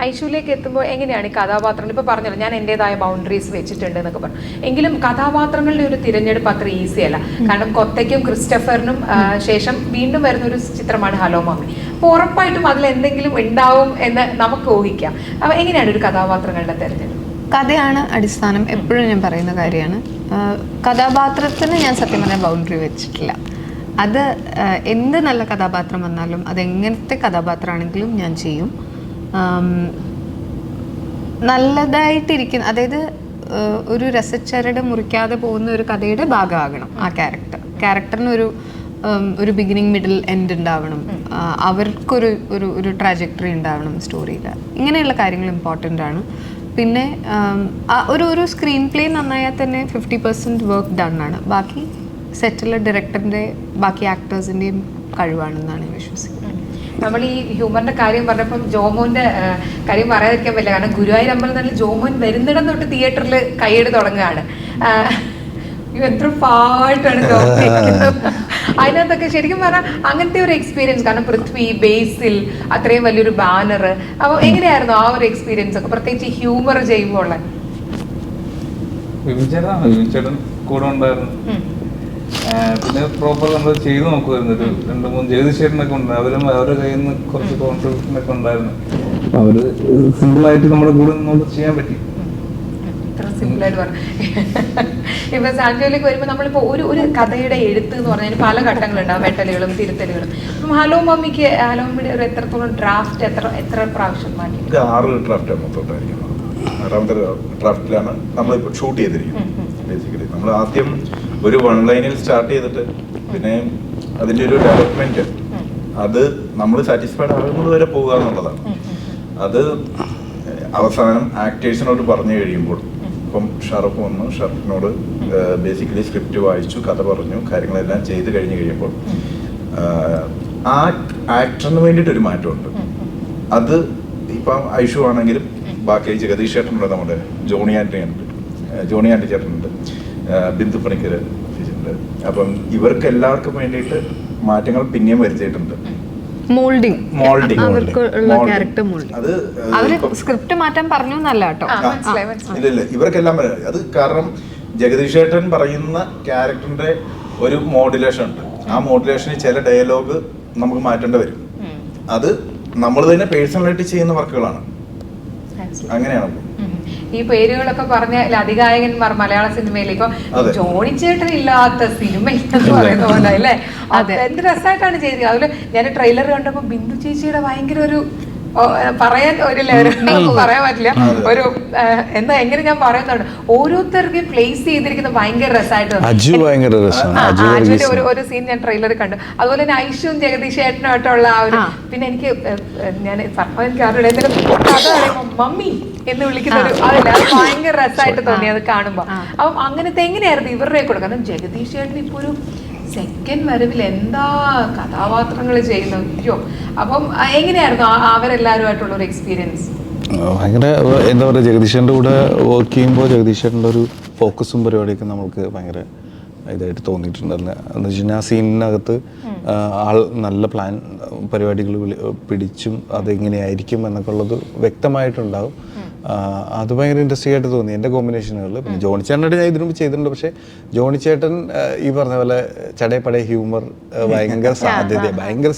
ഐഷുവിലേക്ക് എത്തുമ്പോൾ എങ്ങനെയാണ് ഈ കഥാപാത്രങ്ങൾ? ഇപ്പോൾ പറഞ്ഞല്ലോ ഞാൻ എൻ്റെതായ ബൗണ്ടറീസ് വെച്ചിട്ടുണ്ട് എന്നൊക്കെ പറഞ്ഞു. എങ്കിലും കഥാപാത്രങ്ങളുടെ ഒരു തിരഞ്ഞെടുപ്പ് അത്ര ഈസി അല്ല. കാരണം കൊത്തയ്ക്കും ക്രിസ്റ്റഫറിനും ശേഷം വീണ്ടും വരുന്നൊരു ചിത്രമാണ് ഹലോ മമ്മി. അപ്പോൾ ഉറപ്പായിട്ടും അതിൽ എന്തെങ്കിലും ഉണ്ടാവും എന്ന് നമുക്ക് ഊഹിക്കാം. അപ്പോൾ എങ്ങനെയാണ് ഒരു കഥാപാത്രങ്ങളുടെ തിരഞ്ഞെടുപ്പ്? കഥയാണ് അടിസ്ഥാനം, എപ്പോഴും ഞാൻ പറയുന്ന കാര്യമാണ്. കഥാപാത്രത്തിന് ഞാൻ സത്യം പറഞ്ഞാൽ ബൗണ്ടറി വെച്ചിട്ടില്ല. അത് എന്ത് നല്ല കഥാപാത്രം വന്നാലും അതെങ്ങനത്തെ കഥാപാത്രമാണെങ്കിലും ഞാൻ ചെയ്യും. നല്ലതായിട്ടിരിക്കുന്ന, അതായത് ഒരു രസച്ചരട് മുറിക്കാതെ പോകുന്ന ഒരു കഥയുടെ ഭാഗമാകണം ആ ക്യാരക്ടറിനൊരു ഒരു ബിഗിനിങ് മിഡിൽ എൻഡ് ഉണ്ടാവണം. അവർക്കൊരു ഒരു ട്രാജക്ടറി ഉണ്ടാവണം സ്റ്റോറിയിൽ. ഇങ്ങനെയുള്ള കാര്യങ്ങൾ ഇമ്പോർട്ടൻ്റ് ആണ്. പിന്നെ ഒരു സ്ക്രീൻ പ്ലേ നന്നായാൽ തന്നെ 50% വർക്ക് ഡൺ ആണ്. ബാക്കി സെറ്റിലെ ഡയറക്ടറിൻ്റെ ബാക്കി ആക്ടേഴ്സിൻ്റെയും കഴിവാണെന്നാണ് ഞാൻ വിശ്വസിക്കുന്നത്. നമ്മൾ ഈ ഹ്യൂമറിന്റെ കാര്യം പറഞ്ഞപ്പം ജോമോന്റെ കാര്യം പറയാതിരിക്കാൻ പറ്റില്ല. കാരണം ഗുരുവായൂർ അമ്പലം നല്ല ജോമോൻ വരുന്നിടം തൊട്ട് തിയേറ്ററിൽ കൈയ്യടി തുടങ്ങുകയാണ്. എത്ര പാട്ടാണ് അതിനകത്തൊക്കെ ശരിക്കും പറഞ്ഞാൽ അങ്ങനത്തെ ഒരു എക്സ്പീരിയൻസ്. കാരണം പൃഥ്വി, ബേസിൽ, അത്രയും വലിയൊരു ബാനർ. അപ്പോൾ എങ്ങനെയായിരുന്നു ആ ഒരു എക്സ്പീരിയൻസ് ഒക്കെ, പ്രത്യേകിച്ച് ഹ്യൂമർ ചെയ്യുമ്പോൾ? വിവിചേട്ടൻ കൂടെ ഉണ്ടായിരുന്നു. പിന്നെ പ്രോപ്പർ നമ്മൾ ചെയ്ത് നോക്കുമായിരുന്നു. ഒരു 2-3 ജഗദീശേട്ടനൊക്കെ ഉണ്ട്. അവരുടെ കയ്യിൽ നിന്ന് കുറച്ച് കോൺട്രിബ്യൂഷൻ ഒക്കെ ഉണ്ടായിരുന്നു. അപ്പൊ അവര് സിമ്പിളായിട്ട് നമ്മുടെ കൂടെ നമുക്ക് ചെയ്യാൻ പറ്റി. സിമ്പിളായിട്ട് പറഞ്ഞു. ഇപ്പൊ സാൻജോയിലേക്ക് വരുമ്പോൾ നമ്മളിപ്പോ ഒരു കഥയുടെ എഴുത്ത് എന്ന് പറഞ്ഞാൽ പല ഘട്ടങ്ങളുണ്ടാവും, വെട്ടലുകളും തിരുത്തലുകളും. അപ്പം ഹലോ മമ്മിയുടെ ഒരു എത്രത്തോളം ഡ്രാഫ്റ്റ് എത്ര പ്രാവശ്യം മാറ്റി? 6 ഡ്രാഫ്റ്റ് മൊത്തമായിരിക്കുന്നത്. 6ാമത്തെ ഡ്രാഫ്റ്റിലാണ് നമ്മളിപ്പോൾ ഷൂട്ട് ചെയ്തിരിക്കുന്നത്. ബേസിക്കലി നമ്മൾ ആദ്യം ഒരു 1 ലൈനിൽ സ്റ്റാർട്ട് ചെയ്തിട്ട് പിന്നെ അതിൻ്റെ ഒരു ഡെവലപ്മെന്റ് അത് നമ്മൾ സാറ്റിസ്ഫൈഡ് ആകുന്നത് വരെ പോകുക എന്നുള്ളതാണ്. അത് അവസാനം ആക്ടേഴ്സിനോട് പറഞ്ഞു കഴിയുമ്പോൾ, ഇപ്പം ഷറഫ് വന്നു, ഷറഫിനോട് ബേസിക്കലി സ്ക്രിപ്റ്റ് വായിച്ചു, കഥ പറഞ്ഞു, കാര്യങ്ങളെല്ലാം ചെയ്ത് കഴിഞ്ഞ് കഴിയുമ്പോൾ ആ ആക്ടറിന് വേണ്ടിയിട്ടൊരു മാറ്റമുണ്ട്. അത് ഇപ്പം ഐഷു ആണെങ്കിലും ബാക്കി ജഗദീഷ് ചേട്ടനുണ്ട്, നമ്മുടെ ജോണി ആൻറ്റി ചേട്ടനുണ്ട്, ബിന്ദു പണിക്കർ ഉണ്ട്. അപ്പം ഇവർക്ക് എല്ലാവർക്കും വേണ്ടിയിട്ട് മാറ്റങ്ങൾ പിന്നെയും വരുത്തിയിട്ടുണ്ട്. സ്ക്രിപ്റ്റ് മാറ്റാൻ പറഞ്ഞു എന്നല്ല കേട്ടോ. ഇല്ല, ഇവർക്കെല്ലാം അത് കാരണം ജഗദീഷ് ചേട്ടൻ പറയുന്ന ക്യാരക്ടറിന്റെ ഒരു മോഡുലേഷൻ ഉണ്ട്. ആ മോഡുലേഷനിൽ ചില ഡയലോഗ് നമുക്ക് മാറ്റേണ്ടി വരും. അത് നമ്മൾ തന്നെ പേഴ്സണലായിട്ട് ചെയ്യുന്ന വർക്കുകളാണ്. അങ്ങനെയാണ്. ഈ പേരുകളൊക്കെ പറഞ്ഞ അതികായകന്മാർ മലയാള സിനിമയിൽ ഇപ്പൊ ജോണി ചേട്ടൻ ഇല്ലാത്ത സിനിമ എന്ന് പറയുന്ന പോലെ അല്ലേ? എന്ത് രസമായിട്ടാണ് ചെയ്തത്. അതുപോലെ ഞാൻ ട്രെയിലർ കണ്ടപ്പോ ബിന്ദു ചേച്ചിയുടെ ഭയങ്കര ഒരു പറയാൻ ഒരു പറയാൻ പറ്റില്ല, ഒരു എന്താ എങ്ങനെ ഞാൻ പറയുന്നുണ്ട്, ഓരോരുത്തർക്കും പ്ലേസ് ചെയ്തിരിക്കുന്ന ഭയങ്കര രസമായിട്ട് അജുവിന്റെ ഒരു സീൻ ഞാൻ ട്രെയിലർ കണ്ടു. അതുപോലെ തന്നെ ഐഷുവും ജഗദീഷ് ചേട്ടനുമായിട്ടുള്ള ആ ഒരു, പിന്നെ എനിക്ക് എനിക്ക് ആരുടെ കഥ പറയുമ്പോ മമ്മി എന്ന് വിളിക്കുന്ന ഒരു അതല്ല, അത് ഭയങ്കര രസമായിട്ട് തോന്നി അത് കാണുമ്പോ. അപ്പം അങ്ങനത്തെ എങ്ങനെയായിരുന്നു ഇവരുടെ കൂടെ? കാരണം ജഗദീഷ് ചേട്ടൻ ഇപ്പൊ ഒരു സെക്കൻഡ് വരവിൽ എന്താ കഥാപാത്രങ്ങൾ ചെയ്യുന്നു. അപ്പം എങ്ങനെയായിരുന്നു അവരെല്ലാവരുമായിട്ടുള്ള ഒരു എക്സ്പീരിയൻസ്? ഭയങ്കര എന്താ പറയുക, ജഗദീഷേൻ്റെ കൂടെ വർക്ക് ചെയ്യുമ്പോൾ ജഗദീഷേട്ടൻ്റെ ഒരു ഫോക്കസും പരിപാടിയൊക്കെ നമുക്ക് ഭയങ്കര ഇതായിട്ട് തോന്നിയിട്ടുണ്ടായിരുന്നു. എന്ന് വെച്ച് കഴിഞ്ഞാൽ ആ സീനിനകത്ത് ആൾ നല്ല പ്ലാൻ പരിപാടികൾ പിടിച്ചും അതെങ്ങനെയായിരിക്കും എന്നൊക്കെ ഉള്ളത് വ്യക്തമായിട്ടുണ്ടാവും. അത് ഭയങ്കര ഇൻട്രസ്റ്റിംഗ് ആയിട്ട് തോന്നി എൻ്റെ കോമ്പിനേഷനുകളിൽ. പിന്നെ ജോണി ചേട്ടനായിട്ട് ഞാൻ ഇതിനു മുമ്പ് ചെയ്തിട്ടുണ്ട്. പക്ഷേ ജോണി ചേട്ടൻ ഈ പറഞ്ഞ പോലെ ചടയപ്പടയ ഹ്യൂമർ ഭയങ്കര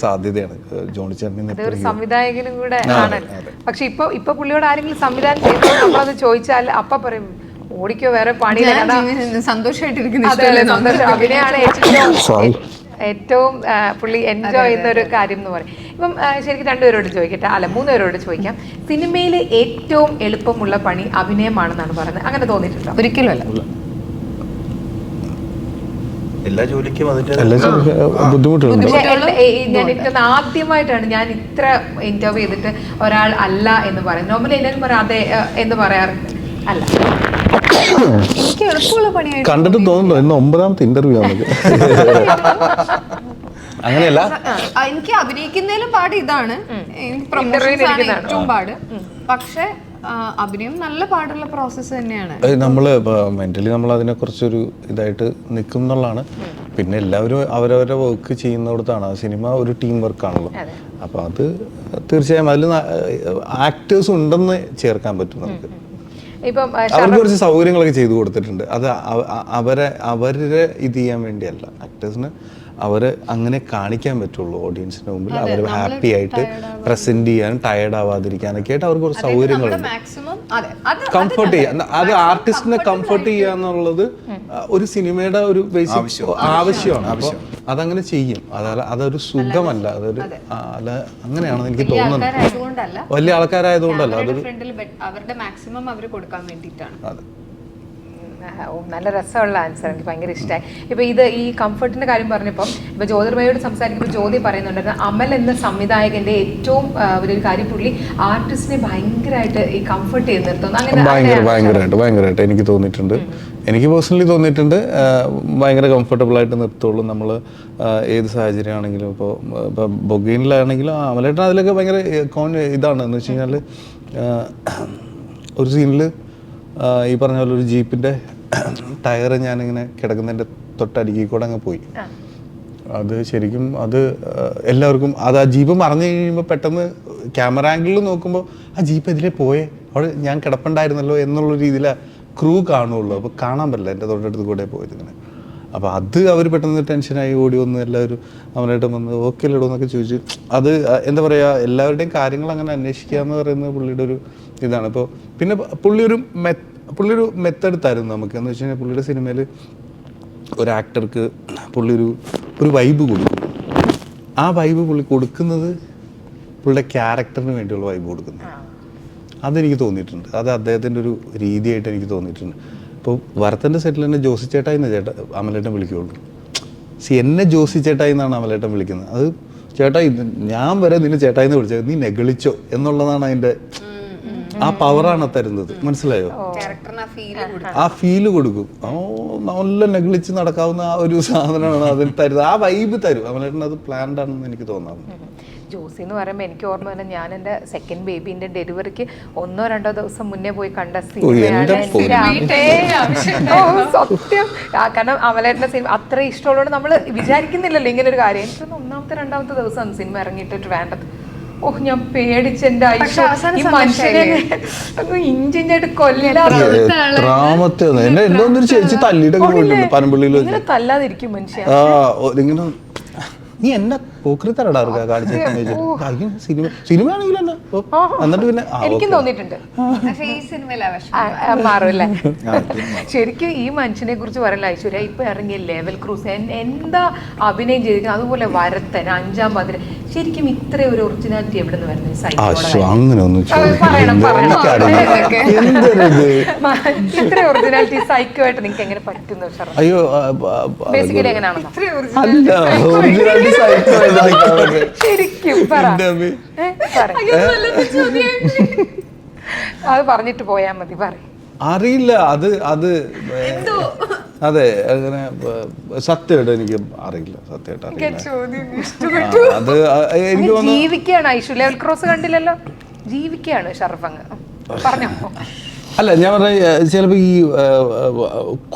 സാധ്യതയാണ് ജോണി ചേട്ടൻ. സംവിധായകനും കൂടെ ആണ്. പക്ഷെ ഇപ്പൊ പുള്ളിയോട് ആരെങ്കിലും സംവിധാനം ചെയ്തോ നമ്മളത് ചോദിച്ചാൽ അപ്പ പറയും ഓടിക്കോ, വേറെ പണിയില്ല, സന്തോഷമായിട്ടിരിക്കുന്ന അഭിനയാണ് ഏറ്റവും പുള്ളി എൻജോയ് ചെയ്യുന്ന ഒരു കാര്യം എന്ന് പറയും. ഇപ്പം ശരിക്കും 2 പേരോട് ചോദിക്കട്ടെ, അല്ല 3 പേരോട് ചോദിക്കാം. സിനിമയിൽ ഏറ്റവും എളുപ്പമുള്ള പണി അഭിനയമാണെന്നാണ് പറയുന്നത്. അങ്ങനെ തോന്നിയിട്ടുണ്ടോ? ഒരിക്കലും അല്ല. എല്ലാ ജോലിക്കും അതിന്റെ ബുദ്ധിമുട്ടുണ്ട്. പക്ഷേ ഞാൻ ഏറ്റവും ആദ്യമായിട്ടാണ് ഞാൻ ഇത്ര ഇന്റർവ്യൂ ചെയ്തിട്ട് ഒരാൾ അല്ല എന്ന് പറയും. നോർമലി എല്ലാവരും പറയാം അതെ എന്ന് പറയാറുണ്ട്. അല്ല, എനിക്ക് എളുപ്പമുള്ള പണിയായിട്ട് കണ്ടിട്ട് തോന്നുന്നു ഇന്ന് 9ാമത്തെ ഇന്റർവ്യൂ ആണ്. അങ്ങനെയല്ല, എനിക്ക് അഭിനയിക്കുന്നതിലും പാട് ഇതാണ്, പ്രൊമോഷൻസ് ആണ് ഏറ്റവും പാട്. പക്ഷെ അഭിനയം നല്ല പാടുള്ള പ്രോസസ്സ് തന്നെയാണ്. നമ്മള് മെന്റലി നമ്മൾ അതിനെ കുറിച്ചൊരു ഇതായിട്ട് നിൽക്കും എന്നുള്ളതാണ്. പിന്നെ എല്ലാവരും അവരവരുടെ വർക്ക് ചെയ്യുന്നിടത്താണ്. സിനിമ ഒരു ടീം വർക്കാണല്ലോ. അപ്പൊ അത് തീർച്ചയായും അതിൽ ആക്ടേഴ്സ് ഉണ്ടെന്ന് ചേർക്കാൻ പറ്റും നമുക്ക്. ഇപ്പം അവർക്ക് കുറച്ച് സൗകര്യങ്ങളൊക്കെ ചെയ്തു കൊടുത്തിട്ടുണ്ട്. അത് അവരെ ഇത് ചെയ്യാൻ വേണ്ടിയല്ല, ആക്ടേഴ്സിന് അവര് അങ്ങനെ കാണിക്കാൻ പറ്റുള്ളൂ ഓഡിയൻസിന് മുമ്പിൽ. അവർ ഹാപ്പി ആയിട്ട് പ്രസന്റ് ചെയ്യാനും ടയർഡ് ആവാതിരിക്കാനൊക്കെ ആയിട്ട് അവർക്ക് കുറച്ച് സൗകര്യങ്ങളുണ്ട്. കംഫർട്ട് ചെയ്യാൻ, അത് ആർട്ടിസ്റ്റിനെ കംഫർട്ട് ചെയ്യുക എന്നുള്ളത് ഒരു സിനിമയുടെ ഒരു ബേസിക് ആവശ്യമാണ്. അപ്പൊ അതങ്ങനെ ചെയ്യും. അതൊരു സുഖമല്ല, അതൊരു അങ്ങനെയാണെന്ന് എനിക്ക് തോന്നുന്നത്. വലിയ ആൾക്കാരായതുകൊണ്ടല്ല, അതൊരു അവരുടെ മാക്സിമം അവർ കൊടുക്കാൻ വേണ്ടിയിട്ടാണ്. അതെ. നല്ല രസമുള്ള ആൻസർ, എനിക്ക് ഭയങ്കര ഇഷ്ടമായി. ഇപ്പൊ ഈ കംഫർട്ടിന്റെ കാര്യം പറഞ്ഞപ്പോൾ ഇപ്പൊ ജ്യോതിർമയോട് സംസാരിക്കുമ്പോൾ ജ്യോതി പറയുന്നുണ്ടായിരുന്നു, അമൽ എന്ന സംവിധായകന്റെ ഏറ്റവും വലിയൊരു കാര്യം പുള്ളി ആർട്ടിസ്റ്റിനെ ഭയങ്കരമായിട്ട് ഈ കംഫർട്ട് ചെയ്ത് നിർത്തുന്നു. ഭയങ്കരമായിട്ട് എനിക്ക് തോന്നിയിട്ടുണ്ട്. എനിക്ക് പേഴ്സണലി തോന്നിയിട്ടുണ്ട് ഭയങ്കര കംഫർട്ടബിൾ ആയിട്ട് നിർത്തുള്ളൂ. നമ്മൾ ഏത് സാഹചര്യമാണെങ്കിലും ഇപ്പോൾ ബൊഗൈനിലാണെങ്കിലും അമലേട്ടൻ അതിലൊക്കെ ഭയങ്കര ഇതാണ്. എന്ന് വെച്ച് കഴിഞ്ഞാൽ ഒരു സീനിൽ ഈ പറഞ്ഞ പോലെ ഒരു ജീപ്പിൻ്റെ ടയർ ഞാനിങ്ങനെ കിടക്കുന്നതിൻ്റെ തൊട്ടടുക്കി കൂടെ അങ്ങ് പോയി. അത് ശരിക്കും അത് എല്ലാവർക്കും അത് ആ ജീപ്പ് മറിഞ്ഞു കഴിയുമ്പോൾ പെട്ടെന്ന് ക്യാമറ ആംഗിളിൽ നോക്കുമ്പോൾ ആ ജീപ്പ് എതിരെ പോയേ, അവിടെ ഞാൻ കിടപ്പുണ്ടായിരുന്നല്ലോ എന്നുള്ള രീതിയിൽ ക്രൂ കാണുള്ളൂ. അപ്പോൾ കാണാൻ പറ്റില്ല, എൻ്റെ തൊട്ടടുത്ത് കൂടെ പോയത് ഇങ്ങനെ. അപ്പോൾ അത് അവർ പെട്ടെന്ന് ടെൻഷനായി ഓടി വന്ന് എല്ലാവരും അവനായിട്ട് വന്ന് ഓക്കെ അല്ലടോ എന്നൊക്കെ ചോദിച്ചു. അത് എന്താ പറയുക, എല്ലാവരുടെയും കാര്യങ്ങൾ അങ്ങനെ അന്വേഷിക്കുക എന്ന് പറയുന്നത് പുള്ളിയുടെ ഒരു ഇതാണ്. ഇപ്പോൾ പിന്നെ പുള്ളിയൊരു മെത്തേഡ് തരും നമുക്ക്. എന്ന് വെച്ച് കഴിഞ്ഞാൽ പുള്ളിയുടെ സിനിമയിൽ ഒരു ആക്ടർക്ക് പുള്ളി ഒരു വൈബ് കൊടുക്കും. ആ വൈബ് പുള്ളി കൊടുക്കുന്നത് പുള്ളിയുടെ ക്യാരക്ടറിന് വേണ്ടിയുള്ള വൈബ് കൊടുക്കുന്നത്. അതെനിക്ക് തോന്നിയിട്ടുണ്ട്. അത് അദ്ദേഹത്തിൻ്റെ ഒരു രീതിയായിട്ട് എനിക്ക് തോന്നിയിട്ടുണ്ട്. ഇപ്പോൾ വരത്തൻ്റെ സെറ്റിൽ തന്നെ ജോസി ചേട്ടായി എന്ന് അമലേട്ടൻ വിളിക്കുകയുള്ളൂ. എന്നെ ജോസി ചേട്ടായി എന്നാണ് അമലേട്ടൻ വിളിക്കുന്നത്. അത് ചേട്ടായി ഞാൻ വരെ നിന്നെ ചേട്ടായി എന്ന് വിളിച്ചത്, നീ നെഗളിച്ചോ എന്നുള്ളതാണ് അതിൻ്റെ ആ പവറാണ് തരുന്നത്. മനസ്സിലായോ? ആ ഫീല് കൊടുക്കും. നല്ല നെഗളിച്ച് നടക്കാവുന്ന ആ ഒരു സാധനമാണ് അതിൽ തരുന്നത്. ആ വൈബ് തരും അമലേട്ടൻ. അത് പ്ലാൻഡ് ആണെന്ന് എനിക്ക് തോന്നാറുണ്ട്. ജോസി എന്ന് പറയുമ്പോൾ എനിക്ക് ഓർമ്മ തന്നെ, ഞാൻ എൻ്റെ സെക്കൻഡ് ബേബീൻ്റെ ഡെലിവറിക്ക് 1-2 ദിവസം മുന്നേ പോയി കണ്ട സിനിമയാണ് സത്യം. കാരണം അമലേട്ടൻ്റെ സിനിമ അത്ര ഇഷ്ടമുള്ളതുകൊണ്ട് നമ്മൾ വിചാരിക്കുന്നില്ലല്ലോ ഇങ്ങനെ ഒരു കാര്യം. എനിക്ക് 1-2 ദിവസം സിനിമ ഇറങ്ങിയിട്ട് വേണ്ടത്. ഞാൻ പേടിച്ചെന്റെ ഈ മനുഷ്യനെ ഇഞ്ചിഞ്ചായിട്ട് ചേച്ചി തല്ലിട്ടൊക്കെ പോയിട്ടുണ്ട് പനമ്പള്ളിയിൽ. തല്ലാതിരിക്കും മനുഷ്യ. നീ എന്നെ പോക്കറിത്തരടാ സിനിമ ആണെങ്കിലും എന്നെ എന്നിട്ട് പിന്നെ എനിക്കും തോന്നിയിട്ടുണ്ട് മാറുമല്ലേ. ശരിക്കും ഈ മനുഷ്യനെ കുറിച്ച് പറയല ഐശ്വര്യ, ഇപ്പൊ ഇറങ്ങിയ ലെവൽ ക്രൂസ് എന്താ അഭിനയം ചെയ്തിരിക്കുന്നത്. അതുപോലെ വരത്തൻ, 5-ാം പതിന്, ശരിക്കും ഇത്ര ഒരു ഒറിജിനാലിറ്റി എവിടെ നിന്ന് വരുന്നത്? ഇത്ര ഒറിജിനാലിറ്റി സൈക്കോ ആയിട്ട് നിങ്ങൾക്ക് എങ്ങനെ പറ്റുന്നു? ബേസിക്കലി എങ്ങനെയാണോ ശരിക്കും അത് പറഞ്ഞിട്ട് പോയാ മതി. അറിയില്ല, അത് അതെ അങ്ങനെ സത്യമായിട്ട് എനിക്ക് അറിയില്ല. സത്യമായിട്ട് അത് എനിക്ക് ജീവിക്കുകയാണ്. ഐശ്വര്യ ലെവൽ ക്രോസ് കണ്ടില്ലല്ലോ, ജീവിക്കുകയാണ് ഷറഫങ്ങ്. പറഞ്ഞോ. അല്ല, ഞാൻ പറഞ്ഞ ചിലപ്പോൾ ഈ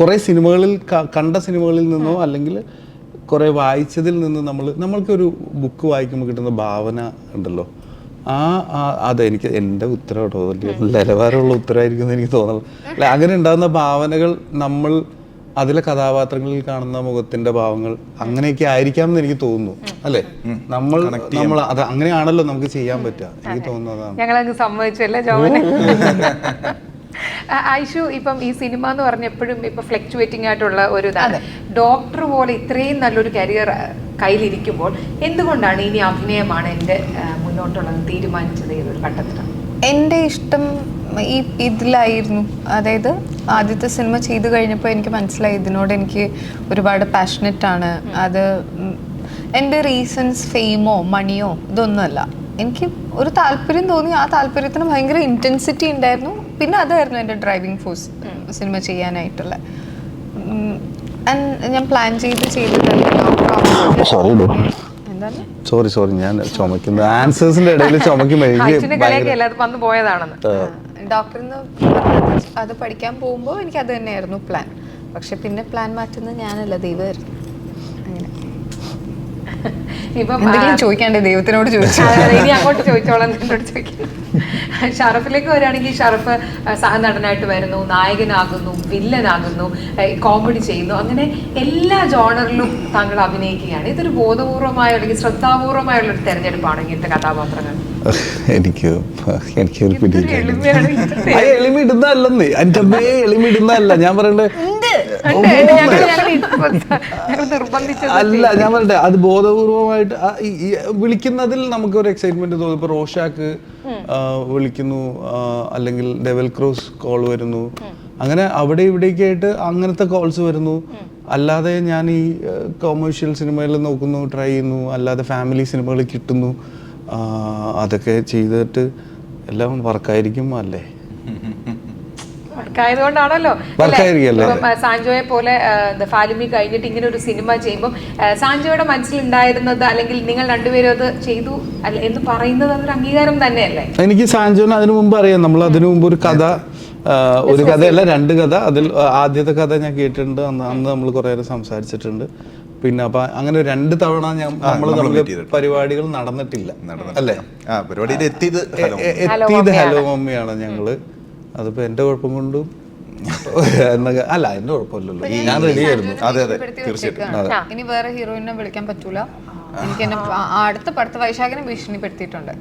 കുറെ സിനിമകളിൽ കണ്ട സിനിമകളിൽ നിന്നോ അല്ലെങ്കിൽ കുറെ വായിച്ചതിൽ നിന്ന് നമ്മൾക്കൊരു ബുക്ക് വായിക്കുമ്പോൾ കിട്ടുന്ന ഭാവന ഉണ്ടല്ലോ, അതെനിക്ക് എൻ്റെ ഉത്തരം കേട്ടോ, വലിയ നിലവാരമുള്ള ഉത്തരമായിരിക്കും എന്ന് എനിക്ക് തോന്നുന്നു. അല്ല, അങ്ങനെ ഉണ്ടാകുന്ന ഭാവനകൾ നമ്മൾ അതിലെ കഥാപാത്രങ്ങളിൽ കാണുന്ന മുഖത്തിന്റെ ഭാവങ്ങൾ അങ്ങനെയൊക്കെ ആയിരിക്കാം എന്ന് എനിക്ക് തോന്നുന്നു. അല്ലേ? നമ്മൾ അത് അങ്ങനെയാണല്ലോ നമുക്ക് ചെയ്യാൻ പറ്റുക. എനിക്ക് തോന്നുന്നതാണ്. ഞങ്ങളങ്ങ് സമ്മതിച്ചല്ലേ ജോമനെ. ഐഷു, ഇപ്പം ഈ സിനിമ എന്ന് പറഞ്ഞ എപ്പോഴും ഇപ്പൊ ഫ്ലക്ച്വേറ്റിംഗ് ആയിട്ടുള്ള ഒരു ഇതാണ്. ഡോക്ടർ പോലെ ഇത്രയും നല്ലൊരു കരിയർ കയ്യിലിരിക്കുമ്പോൾ എന്തുകൊണ്ടാണ് ഇനി അഭിനയമാണ് എൻ്റെ മുന്നോട്ടുള്ളത് തീരുമാനിച്ചത്? ഏതൊരു ഘട്ടത്തിലാണ്? എൻ്റെ ഇഷ്ടം ഈ ഇതിലായിരുന്നു. അതായത് ആദ്യത്തെ സിനിമ ചെയ്തു കഴിഞ്ഞപ്പോൾ എനിക്ക് മനസ്സിലായി ഇതിനോട് എനിക്ക് ഒരുപാട് പാഷനറ്റ് ആണ്. അത് എൻ്റെ റീസൺസ് ഫെയിമോ മണിയോ ഇതൊന്നുമല്ല. എനിക്ക് ഒരു താല്പര്യം തോന്നി, ആ താല്പര്യത്തിന് ഭയങ്കര ഇൻറ്റൻസിറ്റി ഉണ്ടായിരുന്നു. പിന്നെ അതായിരുന്നു എൻ്റെ ഡ്രൈവിംഗ് ഫോഴ്സ് സിനിമ ചെയ്യാനായിട്ടുള്ള. ഞാൻ പ്ലാൻ ചെയ്തതല്ലേ. എന്താണ് സോറി ഞാൻ ചുമക്കുന്നത് ആൻസേഴ്സിന്റെ ഇടയിൽ ചുമക്കുമ്പോൾ വന്നു പോയതാണെന്ന്. ഡോക്ടറിന്ന് അത് പഠിക്കാൻ പോകുമ്പോൾ എനിക്ക് അത് തന്നെയായിരുന്നു പ്ലാൻ. പക്ഷെ പിന്നെ പ്ലാൻ മാറ്റുന്നത് ഞാനല്ല, ദൈവമായിരുന്നു. ഇപ്പം എന്തെങ്കിലും ചോദിക്കാണ്ട് ദൈവത്തിനോട് ചോദിച്ചു. ഇനി അങ്ങോട്ട് ചോദിച്ചോളാം, എന്നോട് ചോദിക്കാം. ഷറഫിലേക്ക് വരികയാണെങ്കിൽ ഷറഫ് സഹനടനായിട്ട് വരുന്നു, നായകനാകുന്നു, വില്ലനാകുന്നു, കോമഡി ചെയ്യുന്നു, അങ്ങനെ എല്ലാ ജോണറിലും താങ്കൾ അഭിനയിക്കുകയാണ്. ഇതൊരു ബോധപൂർവമായ അല്ലെങ്കിൽ ശ്രദ്ധാപൂർവമായുള്ള ഒരു തെരഞ്ഞെടുപ്പാണ് ഇങ്ങനത്തെ കഥാപാത്രങ്ങൾ? എനിക്കൊരു എളിമിടുന്നല്ലെന്നേ, എൻ്റെ അമ്മയെ എളിമിടുന്നല്ല ഞാൻ പറയണ്ടേ. അല്ല ഞാൻ പറയട്ടെ, അത് ബോധപൂർവമായിട്ട് വിളിക്കുന്നതിൽ നമുക്കൊരു എക്സൈറ്റ്മെന്റ് തോന്നും. ഇപ്പൊ റോഷാക്ക് വിളിക്കുന്നു, അല്ലെങ്കിൽ ഡെവൽ ക്രോസ് കോൾ വരുന്നു, അങ്ങനെ അവിടെ ഇവിടേക്ക് ആയിട്ട് അങ്ങനത്തെ കോൾസ് വരുന്നു. അല്ലാതെ ഞാൻ ഈ കൊമേഴ്ഷ്യൽ സിനിമയിൽ നോക്കുന്നു, ട്രൈ ചെയ്യുന്നു, അല്ലാതെ ഫാമിലി സിനിമകൾ കിട്ടുന്നു, അതൊക്കെ ചെയ്തിട്ട് എല്ലാം വർക്കായിരിക്കും അല്ലേ? വർക്കായതുകൊണ്ടാണല്ലോ സാൻജോയെ പോലെ ഫാലിമി കഴിഞ്ഞിട്ട് ഇങ്ങനെ ഒരു സിനിമ ചെയ്യുമ്പോൾ സാൻജോയുടെ മനസ്സിലുണ്ടായിരുന്നത്, അല്ലെങ്കിൽ നിങ്ങൾ രണ്ടുപേരും അത് ചെയ്തു എന്ന് പറയുന്നത് അതൊരു അംഗീകാരം തന്നെയല്ലേ? എനിക്ക് സാൻജോനെ അതിനു മുമ്പ് അറിയാം. നമ്മൾ അതിനു മുമ്പ് ഒരു കഥയല്ല 2 കഥ. അതിൽ ആദ്യത്തെ കഥ ഞാൻ കേട്ടിട്ടുണ്ട്, അന്ന് നമ്മൾ കുറേ നേരം സംസാരിച്ചിട്ടുണ്ട്. പിന്നെ അപ്പൊ അങ്ങനെ 2 തവണ നമ്മൾ പരിപാടികൾ നടന്നിട്ടില്ല അല്ലേ? എത്തിയത് ഹലോ മമ്മിയാണ് ഞങ്ങള്. അതിപ്പോ എന്റെ കുഴപ്പം കൊണ്ടും അല്ല, എന്റെ കുഴപ്പമില്ലല്ലോ, ഞാൻ റെഡി ആയിരുന്നു. അതെ അതെ തീർച്ചയായിട്ടും. ഇനി വേറെ ഹീറോയിനെ വിളിക്കാൻ പറ്റൂല. എനിക്ക് എന്നെ അടുത്ത പടത്ത് വൈശാഖിനെ ഭീഷണിപ്പെടുത്തിയിട്ടുണ്ട്.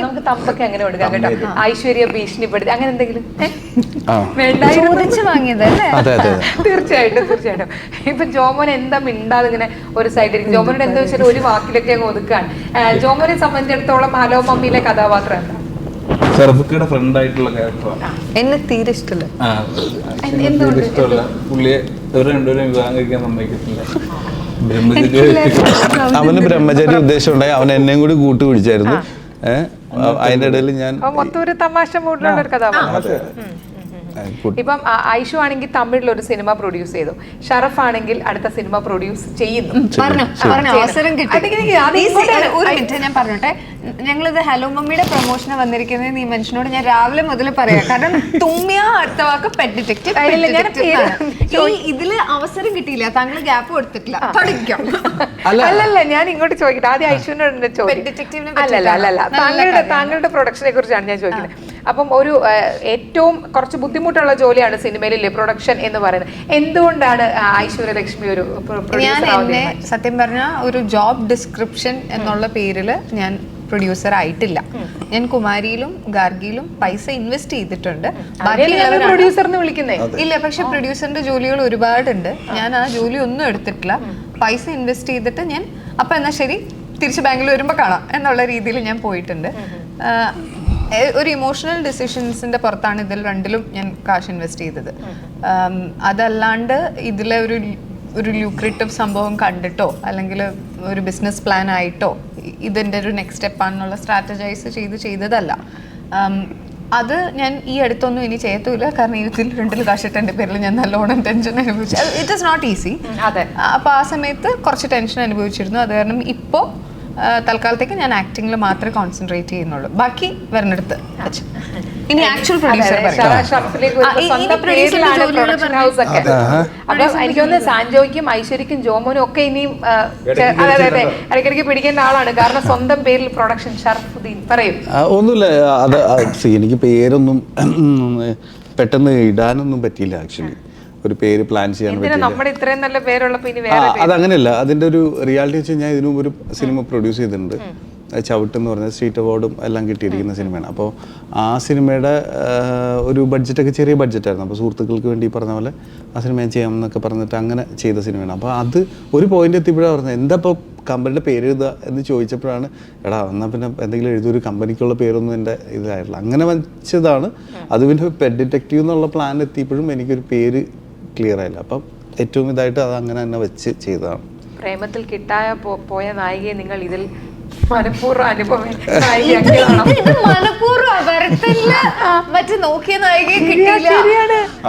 നമുക്ക് തമ്പൊക്കെ അങ്ങനെ കൊടുക്കാം കേട്ടോ. ഐശ്വര്യ ഭീഷണിപ്പെടുത്തി അങ്ങനെ എന്തെങ്കിലും ചോദിച്ചു വാങ്ങിയതല്ലേ? തീർച്ചയായിട്ടും. ഇപ്പൊ ജോമോൻ എന്താ മിണ്ടാതെ ഇങ്ങനെ ഒരു സൈഡിൽ ജോമോനോട് എന്താ വെച്ചാൽ ഒരു വാക്കിലൊക്കെ അങ്ങ് ഒതുക്കാൻ. ജോമോനെ സംബന്ധിച്ചിടത്തോളം ഹലോ മമ്മിയിലെ കഥാപാത്രം എന്താ? ഷറഫിക്കയുടെ ഫ്രണ്ട് ആയിട്ടുള്ള ക്യാരക്ടറാണ്. എന്നെ തീരെ ഇഷ്ടമല്ല. ഇഷ്ടമല്ല പുള്ളിയെ രണ്ടുപേരും വിവാഹം കഴിക്കാൻ സമ്മതിക്കത്തില്ല. അവന് ബ്രഹ്മചര്യ ഉദ്ദേശം ഉണ്ടായി. അവൻ എന്നെയും കൂടി കൂട്ടി പിടിച്ചായിരുന്നു. അതിന്റെ ഇടയിൽ ഞാൻ മൊത്തം ഒരു തമാശ മൂഡിലുള്ള ഒരു കഥാപാത്രം. ഇപ്പം ഐഷു ആണെങ്കിൽ തമിഴിൽ ഒരു സിനിമ പ്രൊഡ്യൂസ് ചെയ്തു, ഷറഫ് ആണെങ്കിൽ അടുത്ത സിനിമ പ്രൊഡ്യൂസ് ചെയ്യുന്നു. അവസരം കിട്ടി. ഒരു മിനിറ്റ് ഞാൻ പറഞ്ഞോട്ടെ. ഞങ്ങളിത് ഹലോ മമ്മിയുടെ പ്രൊമോഷന് വന്നിരിക്കുന്നത് ഈ മനുഷ്യനോട് ഞാൻ രാവിലെ മുതൽ പറയാം. കാരണം തുമ്മിയ അടുത്ത വാക്ക് പെറ്റ് ഡിറ്റക്റ്റീവ്. ഇതില് അവസരം കിട്ടിയില്ല, താങ്കൾ ഗ്യാപ്പ് കൊടുത്തിട്ടില്ല. അല്ലല്ല, ഞാൻ ഇങ്ങോട്ട് ചോദിക്കട്ടെ. ആദ്യം ഐഷുവിനോട് ചോദിക്കട്ടെ. അല്ലല്ല, താങ്കളുടെ പ്രൊഡക്ഷനെ കുറിച്ചാണ് ഞാൻ ചോദിക്കുന്നത്. അപ്പം ഒരു ഏറ്റവും കുറച്ച് ബുദ്ധിമുട്ടുള്ള ജോലിയാണ് സിനിമയിലെ പ്രൊഡക്ഷൻ എന്ന് പറയുന്നത്. എന്തുകൊണ്ടാണ് ഐശ്വര്യലക്ഷ്മി ഒരു പ്രൊഡ്യൂസർ? സത്യം പറഞ്ഞ ഒരു ജോബ് ഡിസ്ക്രിപ്ഷൻ എന്നുള്ള പേരില് ഞാൻ പ്രൊഡ്യൂസർ ആയിട്ടില്ല. ഞാൻ കുമാരിയിലും ഗാർഗിയിലും പൈസ ഇൻവെസ്റ്റ് ചെയ്തിട്ടുണ്ട്. ഇല്ല, പക്ഷെ പ്രൊഡ്യൂസറിന്റെ ജോലികൾ ഒരുപാടുണ്ട്. ഞാൻ ആ ജോലി ഒന്നും എടുത്തിട്ടില്ല. പൈസ ഇൻവെസ്റ്റ് ചെയ്തിട്ട് ഞാൻ അപ്പൊ എന്നാ ശരി തിരിച്ച് ബാംഗ്ലൂർ വരുമ്പോ കാണാം എന്നുള്ള രീതിയിൽ ഞാൻ പോയിട്ടുണ്ട്. ഒരു ഇമോഷണൽ ഡിസിഷൻസിന്റെ പുറത്താണ് ഇതിൽ രണ്ടിലും ഞാൻ കാശ് ഇൻവെസ്റ്റ് ചെയ്തത്. അതല്ലാണ്ട് ഇതിലെ ഒരു ലൂക്രേറ്റീവ് സംഭവം കണ്ടിട്ടോ അല്ലെങ്കിൽ ഒരു ബിസിനസ് പ്ലാൻ ആയിട്ടോ ഇതിൻ്റെ ഒരു നെക്സ്റ്റ് സ്റ്റെപ്പാണെന്നുള്ള സ്ട്രാറ്റജൈസ് ചെയ്തതല്ല. അത് ഞാൻ ഈ അടുത്തൊന്നും ഇനി ചെയ്യത്തില്ല. കാരണം ഇതിൽ 2 കാശിട്ടെൻ്റെ പേരിൽ ഞാൻ നല്ലോണം ടെൻഷൻ അനുഭവിച്ചു. It is not easy. അപ്പോൾ ആ സമയത്ത് കുറച്ച് ടെൻഷൻ അനുഭവിച്ചിരുന്നു. അത് കാരണം ഇപ്പോൾ തൽക്കാലത്തേക്ക് ഞാൻ ആക്ടിങ്ങിൽ മാത്രമേ കോൺസെൻട്രേറ്റ് ചെയ്യുന്നുള്ളൂ. ബാക്കി വരുന്നിടത്ത് ഇനി ആക്ച്വൽ പ്രൊഡ്യൂസർ എനിക്ക് തോന്നുന്നു സാൻജോയ്ക്കും ഐശ്വര്യക്കും ജോമോനും ഒക്കെ ഇനിയും ഇടയ്ക്കിടയ്ക്ക് പിടിക്കേണ്ട ആളാണ്. കാരണം സ്വന്തം പേരിൽ പ്രൊഡക്ഷൻ. ഷറഫുദ്ദീൻ പറയും. ഒന്നുമില്ല, അത് എനിക്ക് പേരൊന്നും പെട്ടെന്ന് ഇടാനൊന്നും പറ്റിയില്ല. ആക്ച്വലി ഒരു പേര് പ്ലാൻ ചെയ്യാൻ പറ്റില്ല. അതങ്ങനെയല്ല. അതിന്റെ ഒരു റിയാലിറ്റി വെച്ച് ഞാൻ ഇതിനു മുമ്പ് ഒരു സിനിമ പ്രൊഡ്യൂസ് ചെയ്തിട്ടുണ്ട്. ചവിട്ട് എന്ന് പറഞ്ഞ സ്റ്റേറ്റ് അവാർഡും എല്ലാം കിട്ടിയിരിക്കുന്ന സിനിമയാണ്. അപ്പോൾ ആ സിനിമയുടെ ഒരു ബഡ്ജറ്റൊക്കെ ചെറിയ ബഡ്ജറ്റായിരുന്നു. അപ്പോൾ സുഹൃത്തുക്കൾക്ക് വേണ്ടി പറഞ്ഞ പോലെ ആ സിനിമ ഞാൻ ചെയ്യാമെന്നൊക്കെ പറഞ്ഞിട്ട് അങ്ങനെ ചെയ്ത സിനിമയാണ്. അപ്പോൾ അത് ഒരു പോയിന്റ് എത്തിയപ്പോഴാണ് പറഞ്ഞത് എന്താ ഇപ്പോൾ കമ്പനിയുടെ പേര് എഴുതുക എന്ന് ചോദിച്ചപ്പോഴാണ് എടാ എന്നാൽ പിന്നെ എന്തെങ്കിലും എഴുതൊരു കമ്പനിക്കുള്ള പേരൊന്നും എൻ്റെ ഇതായിട്ടില്ല. അങ്ങനെ വെച്ചതാണ്. അത് പിന്നെ പെറ്റ് ഡിറ്റക്റ്റീവ് എന്നുള്ള പ്ലാൻ എത്തിയപ്പോഴും എനിക്കൊരു പേര് ക്ലിയർ ആയില്ല. അപ്പം ഏറ്റവും ഇതായിട്ട് അത് അങ്ങനെ തന്നെ വെച്ച് ചെയ്തതാണ്. പ്രേമത്തിൽ കിട്ടായ പോയ നായികയെ നിങ്ങൾ ഇതിൽ മനഃപൂർവ്വം അനുഭവം നായികയാക്കിയതാണോ? ഇത് മനഃപൂർവ്വം വരത്തില്ല. മറ്റേ നോക്കിയ നായികയെ കിട്ടിയില്ല.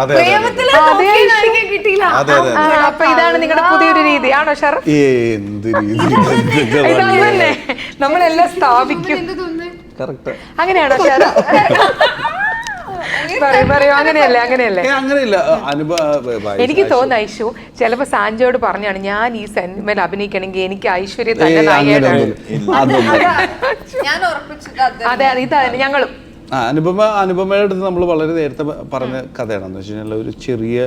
അതെ, പ്രേമത്തില് നോക്കിയ നായികയെ കിട്ടിയില്ല. അതെ അതെ അപ്പൊ ഇതാണ് നിങ്ങളുടെ പുതിയൊരു രീതി ആണോ ഷർ? എന്ത് രീതി ഇതല്ലേ നമ്മളെല്ലാം സ്ഥാപിക്കും. കറക്റ്റ് അങ്ങനെയാണോ ഷർ? പറയൂ അങ്ങനെയല്ലേ? അങ്ങനെയില്ല. എനിക്ക് തോന്നുന്നു ഐഷു ചിലപ്പോ സാൻജോയോട് പറഞ്ഞാണ് ഞാൻ ഈ സിനിമയിൽ അഭിനയിക്കണമെങ്കിൽ എനിക്ക് ഐശ്വര്യ തന്നെ നായികയായിട്ടാണ്. ഞാൻ ഉറപ്പിച്ചിട്ട് അതെ ഇത് ഞങ്ങളും അനുപമയുടെ അടുത്ത് നമ്മൾ വളരെ നേരത്തെ പറഞ്ഞ കഥയാണ്. എന്ന് വെച്ച് കഴിഞ്ഞാൽ ഒരു ചെറിയ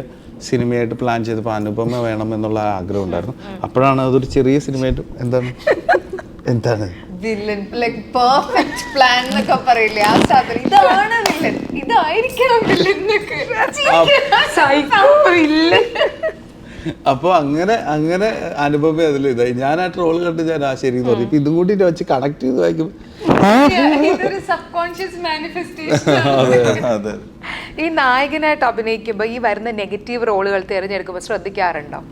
സിനിമയായിട്ട് പ്ലാൻ ചെയ്തപ്പോൾ അനുപമ വേണം എന്നുള്ള ആഗ്രഹം ഉണ്ടായിരുന്നു. അപ്പോഴാണ് അതൊരു ചെറിയ സിനിമയായിട്ട് എന്താണ് വില്ലൻ ലൈക് പെർഫെക്റ്റ് പ്ലാൻ എന്നൊക്കെ പറയില്ലേ ആ സാധനം. ഇതാണ് വില്ലൻ, ഇതായിരിക്കണം വില്ലൻ എന്നൊക്കെ. അപ്പോൾ അങ്ങനെ അനുപമ അതിൽ ഇതായി. ഞാൻ ആ ട്രോള് കണ്ട് ഞാൻ ആ ശരി എന്ന് പറഞ്ഞു. ഇപ്പം ഇതും കൂടി വെച്ച് കണക്ട് ചെയ്ത് വായിക്കും. ഇതൊരു സബ്കോൺഷ്യസ് മാനിഫെസ്റ്റേഷൻ. അതെ. ഈ നായകനായിട്ട് അഭിനയിക്കുമ്പോൾ ഈ വരുന്ന നെഗറ്റീവ് റോളുകൾ തിരഞ്ഞെടുക്കുമ്പോൾ ശ്രദ്ധിക്കാറുണ്ടോ?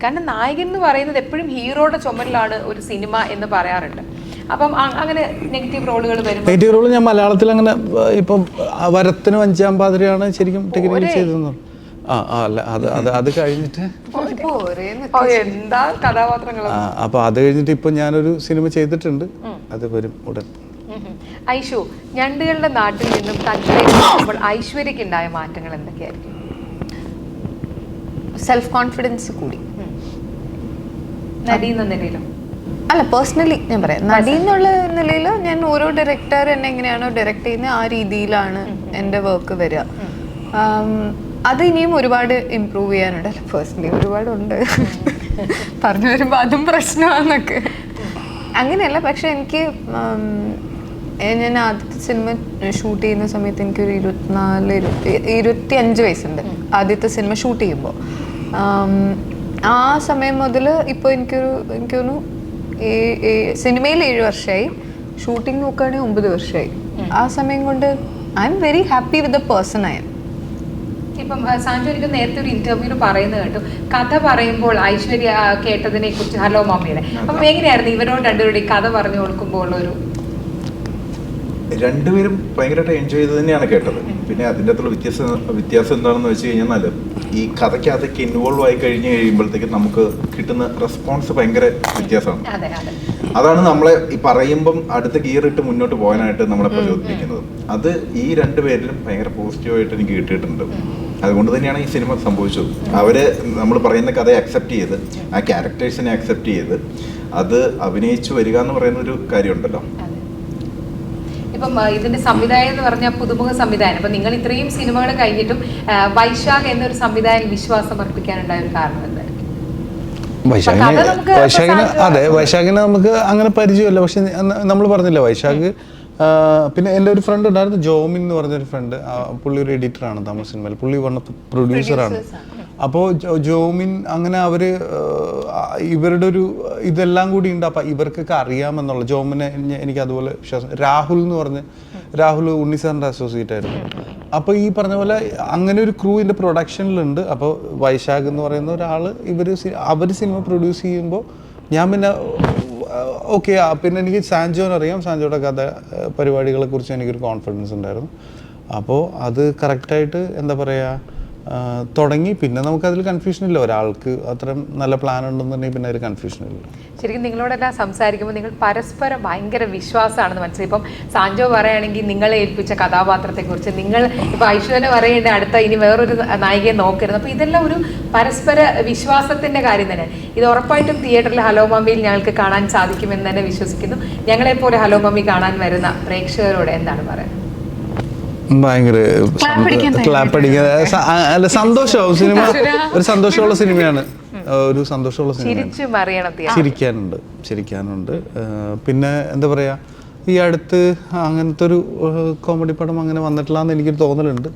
കാരണം നായകൻ എന്ന് പറയുന്നത് എപ്പോഴും ഹീറോയുടെ ചുമലിലാണ് ഒരു സിനിമ എന്ന് പറയാറുണ്ട്. അപ്പം അങ്ങനെ നെഗറ്റീവ് റോളുകൾ വരുമ്പോൾ നെഗറ്റീവ് റോള് ഞാൻ മലയാളത്തിൽ അങ്ങനെ ഇപ്പം വരത്തിന് അഞ്ചാം പാതിരയാണ് ശരിക്കും ടെക്നിക്കലി ചെയ്തതെന്ന്. അല്ല അത് കഴിഞ്ഞിട്ട് എന്താ കഥാപാത്രങ്ങൾ. അപ്പോൾ അത് കഴിഞ്ഞിട്ട് ഇപ്പം ഞാനൊരു സിനിമ ചെയ്തിട്ടുണ്ട്, അത് വരും ഉടൻ. ഐഷു, ഞണ്ടുകളുടെ നാട്ടിൽ നിന്നും തഞ്ചിലേക്ക് പോകുമ്പോൾ ഐശ്വര്യക്ക് ഉണ്ടായ മാറ്റങ്ങൾ എന്തൊക്കെയായിരിക്കും? സെൽഫ് കോൺഫിഡൻസ് കൂടി. നടി എന്ന നിലയിലും അല്ല, പേഴ്സണലി ഞാൻ പറയാം. നടി എന്നുള്ള നിലയിൽ ഞാൻ ഓരോ ഡയറക്ടർ എന്നെ എങ്ങനെയാണോ ഡയറക്ട് ചെയ്യുന്നത് ആ രീതിയിലാണ് എൻ്റെ വർക്ക് വരിക. അത് ഇനിയും ഒരുപാട് ഇമ്പ്രൂവ് ചെയ്യാനുണ്ട്. അല്ല, പേഴ്സണലി ഒരുപാടുണ്ട്. പറഞ്ഞു വരുമ്പോൾ അതും പ്രശ്നമാണെന്നൊക്കെ അങ്ങനെയല്ല. പക്ഷെ എനിക്ക് ഞാൻ ആദ്യത്തെ സിനിമ ഷൂട്ട് ചെയ്യുന്ന സമയത്ത് എനിക്കൊരു 25 വയസ്സുണ്ട്. ആദ്യത്തെ സിനിമ ഷൂട്ട് ചെയ്യുമ്പോൾ ആ സമയം മുതൽ ഇപ്പോൾ എനിക്ക് തോന്നുന്നു സിനിമയിൽ 7 വർഷമായി, ഷൂട്ടിംഗ് നോക്കുകയാണെങ്കിൽ 9 വർഷമായി. ആ സമയം കൊണ്ട് I am very happy with the person I M. ഇപ്പം സാൻജോ എനിക്ക് നേരത്തെ ഒരു ഇന്റർവ്യൂവിൽ പറയുന്നത് കേട്ടു, കഥ പറയുമ്പോൾ ഐശ്വര്യ കേട്ടതിനെ കുറിച്ച് ഹലോ മമ്മിയുടെ. അപ്പം എങ്ങനെയായിരുന്നു ഇവരോട് രണ്ടുപേരുടെ കഥ പറഞ്ഞു കൊടുക്കുമ്പോൾ ഉള്ളൊരു? രണ്ടുപേരും ഭയങ്കരമായിട്ട് എൻജോയ് ചെയ്ത് തന്നെയാണ് കേട്ടത്. പിന്നെ അതിൻ്റെ അകത്തുള്ള വ്യത്യാസം എന്താണെന്ന് വെച്ച് കഴിഞ്ഞാൽ ഈ കഥയ്ക്കകത്തേക്ക് ഇൻവോൾവ് ആയി കഴിയുമ്പോഴത്തേക്കും നമുക്ക് കിട്ടുന്ന റെസ്പോൺസ് ഭയങ്കര വ്യത്യാസമാണ്. അതാണ് നമ്മളെ ഈ പറയുമ്പം അടുത്ത ഗിയർ ഇട്ട് മുന്നോട്ട് പോകാനായിട്ട് നമ്മളെ പ്രചോദിപ്പിക്കുന്നത്. അത് ഈ രണ്ടുപേരിലും ഭയങ്കര പോസിറ്റീവായിട്ട് എനിക്ക് കിട്ടിയിട്ടുണ്ട്. അതുകൊണ്ട് തന്നെയാണ് ഈ സിനിമ സംഭവിച്ചത്. അവര് നമ്മൾ പറയുന്ന കഥയെ അക്സെപ്റ്റ് ചെയ്ത് ആ ക്യാരക്ടേഴ്സിനെ അക്സെപ്റ്റ് ചെയ്ത് അത് അഭിനയിച്ചു വരിക എന്ന് പറയുന്ന ഒരു കാര്യമുണ്ടല്ലോ. ഇപ്പം ഇതിന്റെ സംവിധായകൻ എന്ന് പറഞ്ഞാൽ പുതുമുഖ സംവിധായകൻ. അപ്പൊ നിങ്ങൾ ഇത്രയും സിനിമകൾ കഴിഞ്ഞിട്ടും വൈശാഖ് എന്നൊരു സംവിധായകൻ വിശ്വാസം അർപ്പിക്കാനുണ്ടായ ഒരു കാരണം എന്തായിരിക്കും? വൈശാഖിനെ നമുക്ക് അങ്ങനെ പരിചയമല്ല. പക്ഷെ നമ്മൾ പറഞ്ഞില്ല വൈശാഖ്. പിന്നെ എൻ്റെ ഒരു ഫ്രണ്ട് ഉണ്ടായിരുന്നു, ജോമിൻ എന്ന് പറഞ്ഞൊരു ഫ്രണ്ട്. പുള്ളി ഒരു എഡിറ്ററാണ് തമിഴ് സിനിമയിൽ. പുള്ളി വന്ന പ്രൊഡ്യൂസറാണ്. അപ്പോൾ ജോമിൻ അങ്ങനെ അവർ ഇവരുടെ ഒരു ഇതെല്ലാം കൂടി ഉണ്ട്. അപ്പം ഇവർക്കൊക്കെ അറിയാമെന്നുള്ള ജോമിനെ എനിക്ക് അതുപോലെ വിശ്വാസം. രാഹുൽ എന്ന് പറഞ്ഞ്, രാഹുൽ ഉണ്ണിസാറിൻ്റെ അസോസിയേറ്റ് ആയിരുന്നു. അപ്പോൾ ഈ പറഞ്ഞ പോലെ അങ്ങനെ ഒരു ക്രൂ ഇതിൻ്റെ പ്രൊഡക്ഷനിലുണ്ട്. അപ്പോൾ വൈശാഖ് എന്ന് പറയുന്ന ഒരാൾ അവർ സിനിമ പ്രൊഡ്യൂസ് ചെയ്യുമ്പോൾ ഞാൻ പിന്നെ ഓക്കെ. പിന്നെ എനിക്ക് സാൻജോനെ അറിയാം. സാൻജോയുടെ കഥ പരിപാടികളെ കുറിച്ച് എനിക്കൊരു കോൺഫിഡൻസ് ഉണ്ടായിരുന്നു. അപ്പോൾ അത് കറക്റ്റായിട്ട് എന്താ പറയുക തുടങ്ങി. പിന്നെ നമുക്കതിൽ കൺഫ്യൂഷൻ ഇല്ല. ഒരാൾക്ക് അത്രയും നല്ല പ്ലാൻ ഉണ്ടെന്നുണ്ടെങ്കിൽ പിന്നെ അതിൽ കൺഫ്യൂഷൻ ഇല്ല. ശരിക്കും നിങ്ങളോടെല്ലാം സംസാരിക്കുമ്പോൾ നിങ്ങൾ പരസ്പരം ഭയങ്കര വിശ്വാസമാണെന്ന് മനസ്സിലായി. ഇപ്പം സാൻജോ പറയുകയാണെങ്കിൽ നിങ്ങളെ ഏൽപ്പിച്ച കഥാപാത്രത്തെക്കുറിച്ച്, നിങ്ങൾ ഇപ്പം ഐശ്വര്യനെ പറയേണ്ട അടുത്ത ഇനി വേറൊരു നായികയെ നോക്കരുത്. അപ്പോൾ ഇതെല്ലാം ഒരു പരസ്പര വിശ്വാസത്തിൻ്റെ കാര്യം തന്നെ. ഇത് ഉറപ്പായിട്ടും തിയേറ്ററിൽ ഹലോ മമ്മിയിൽ ഞങ്ങൾക്ക് കാണാൻ സാധിക്കുമെന്ന് തന്നെ വിശ്വസിക്കുന്നു. ഞങ്ങളെപ്പോലെ ഹലോ മമ്മി കാണാൻ വരുന്ന പ്രേക്ഷകരോട് എന്താണ് പറയുന്നത്? ഭയങ്കര ക്ലാപ്പ് അടിക്കാൻ അല്ല, സന്തോഷമാവും. സിനിമ ഒരു സന്തോഷമുള്ള സിനിമയാണ്. ഒരു സന്തോഷമുള്ള സിനിമയാണ്. ചിരിച്ചു മറിയണം ചിരിക്കാനുണ്ട്. പിന്നെ എന്താ പറയാ, ഈ അടുത്ത് അങ്ങനത്തെ ഒരു കോമഡി പടം അങ്ങനെ വന്നിട്ടില്ല എന്ന് എനിക്കൊരു തോന്നലുണ്ട്.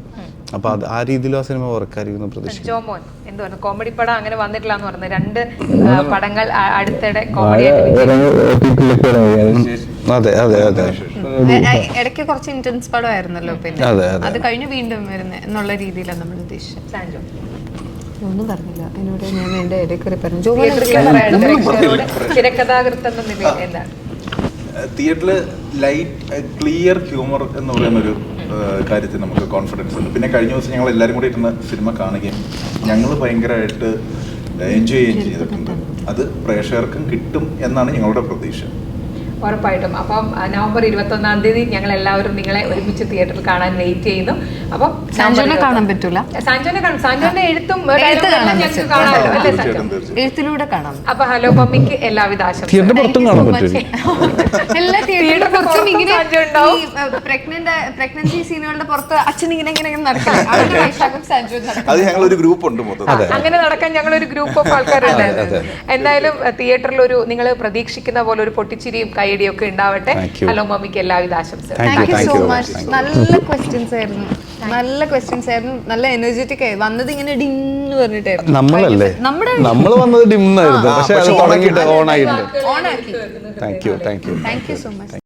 അപ്പൊ അത് ആ രീതിയിൽ ആ സിനിമ വർക്കായിരിക്കുന്ന പ്രതീക്ഷിക്കുന്നു. ജോമോൻ എന്തുവാണ് കോമഡി പടം അങ്ങനെ വന്നിട്ടില്ല എന്ന് പറഞ്ഞത്? 2 പടങ്ങൾ അടുത്തിടെ കോമഡി ആയിട്ട് അതെ അതെ അതെ ഇടയ്ക്ക് കുറച്ച് ഇന്റൻസ് പടമായിരുന്നല്ലോ, പിന്നെ അതെ അത് കഴിഞ്ഞ് വീണ്ടും വരുന്നത് എന്നുള്ള രീതിയിലാണ് നമ്മൾ ഉദ്ദേശിച്ചത്. സാൻജോ ഒന്നും പറഞ്ഞില്ല എന്നോട്, ഞാൻ എന്റെ ഇടയ്ക്ക് പറഞ്ഞു തിരക്കഥാകൃത്ത് എന്ന നിലയിൽ എന്താണ് തിയേറ്ററിൽ ലൈറ്റ് ക്ലിയർ ഹ്യൂമർ എന്ന് പറയുന്ന ഒരു കാര്യത്തിൽ നമുക്ക് കോൺഫിഡൻസ് ഉണ്ട്. പിന്നെ കഴിഞ്ഞ ദിവസം ഞങ്ങൾ എല്ലാവരും കൂടി ഇരുന്ന് സിനിമ കാണുകയും ഞങ്ങൾ ഭയങ്കരമായിട്ട് എൻജോയ് ചെയ്യുകയും ചെയ്തിട്ടുണ്ട്. അത് പ്രേക്ഷകർക്കും കിട്ടും എന്നാണ് ഞങ്ങളുടെ പ്രതീക്ഷ. ഉറപ്പായിട്ടും. അപ്പം നവംബർ 21-ാം തീയതി ഞങ്ങൾ എല്ലാവരും നിങ്ങളെ ഒരുമിച്ച് തിയേറ്ററിൽ കാണാൻ വെയിറ്റ് ചെയ്യുന്നു. അപ്പം സാൻജോനെ കാണാൻ പറ്റൂല, സാൻജോനെ കാണും. സാൻജോന്റെ എഴുത്തും കാണാൻ കാണാമല്ലോ അല്ലേ സാൻജോ? എഴുത്തിലൂടെ കാണാം. അപ്പൊ ഹലോ മമ്മിക്ക് എല്ലാവിധ ആശംസകളും. തിയേറ്റർ പുറത്തും കാണാൻ പറ്റും. എല്ലാ തിയേറ്ററിലും പുറത്തും ഇങ്ങനെ സാൻജോ ഉണ്ടാവും. പ്രഗ്നൻസി സീനുകളുടെ പുറത്ത് അച്ഛൻ ഇങ്ങനെ നടക്കില്ല, അവരുടെ വൈശാഖം സാൻജോ അത് ഞങ്ങളൊരു ഗ്രൂപ്പ് ഉണ്ട് മൊത്തത്തിൽ. അങ്ങനെ നടക്കാൻ ഞങ്ങളൊരു ഗ്രൂപ്പ് ഓഫ് ആൾക്കാരുണ്ടായിരുന്നു. എന്തായാലും തിയേറ്ററിൽ ഒരു നിങ്ങൾ പ്രതീക്ഷിക്കുന്ന പോലെ ഒരു പൊട്ടിച്ചിരിയും കൈയടിയൊക്കെ ഉണ്ടാവട്ടെ. ഹലോ മമ്മിക്ക് എല്ലാവിധ ആശംസകളും. Thank you so much. നല്ല ക്വസ്റ്റ്യൻസ് ആയിരുന്നു, നല്ല എനർജറ്റിക് ആയി വന്നത്. ഇങ്ങനെ ഡിന്ന് പറഞ്ഞിട്ടായിരുന്നു. നമ്മളല്ലേ നമ്മൾ വന്നത് ഡിം ആയിരുന്നു, പക്ഷെ അത് തുടങ്ങിയിട്ട് ഓൺ ആയിട്ടുണ്ട്. ഓൺ ആക്കി. Thank you thank you so much.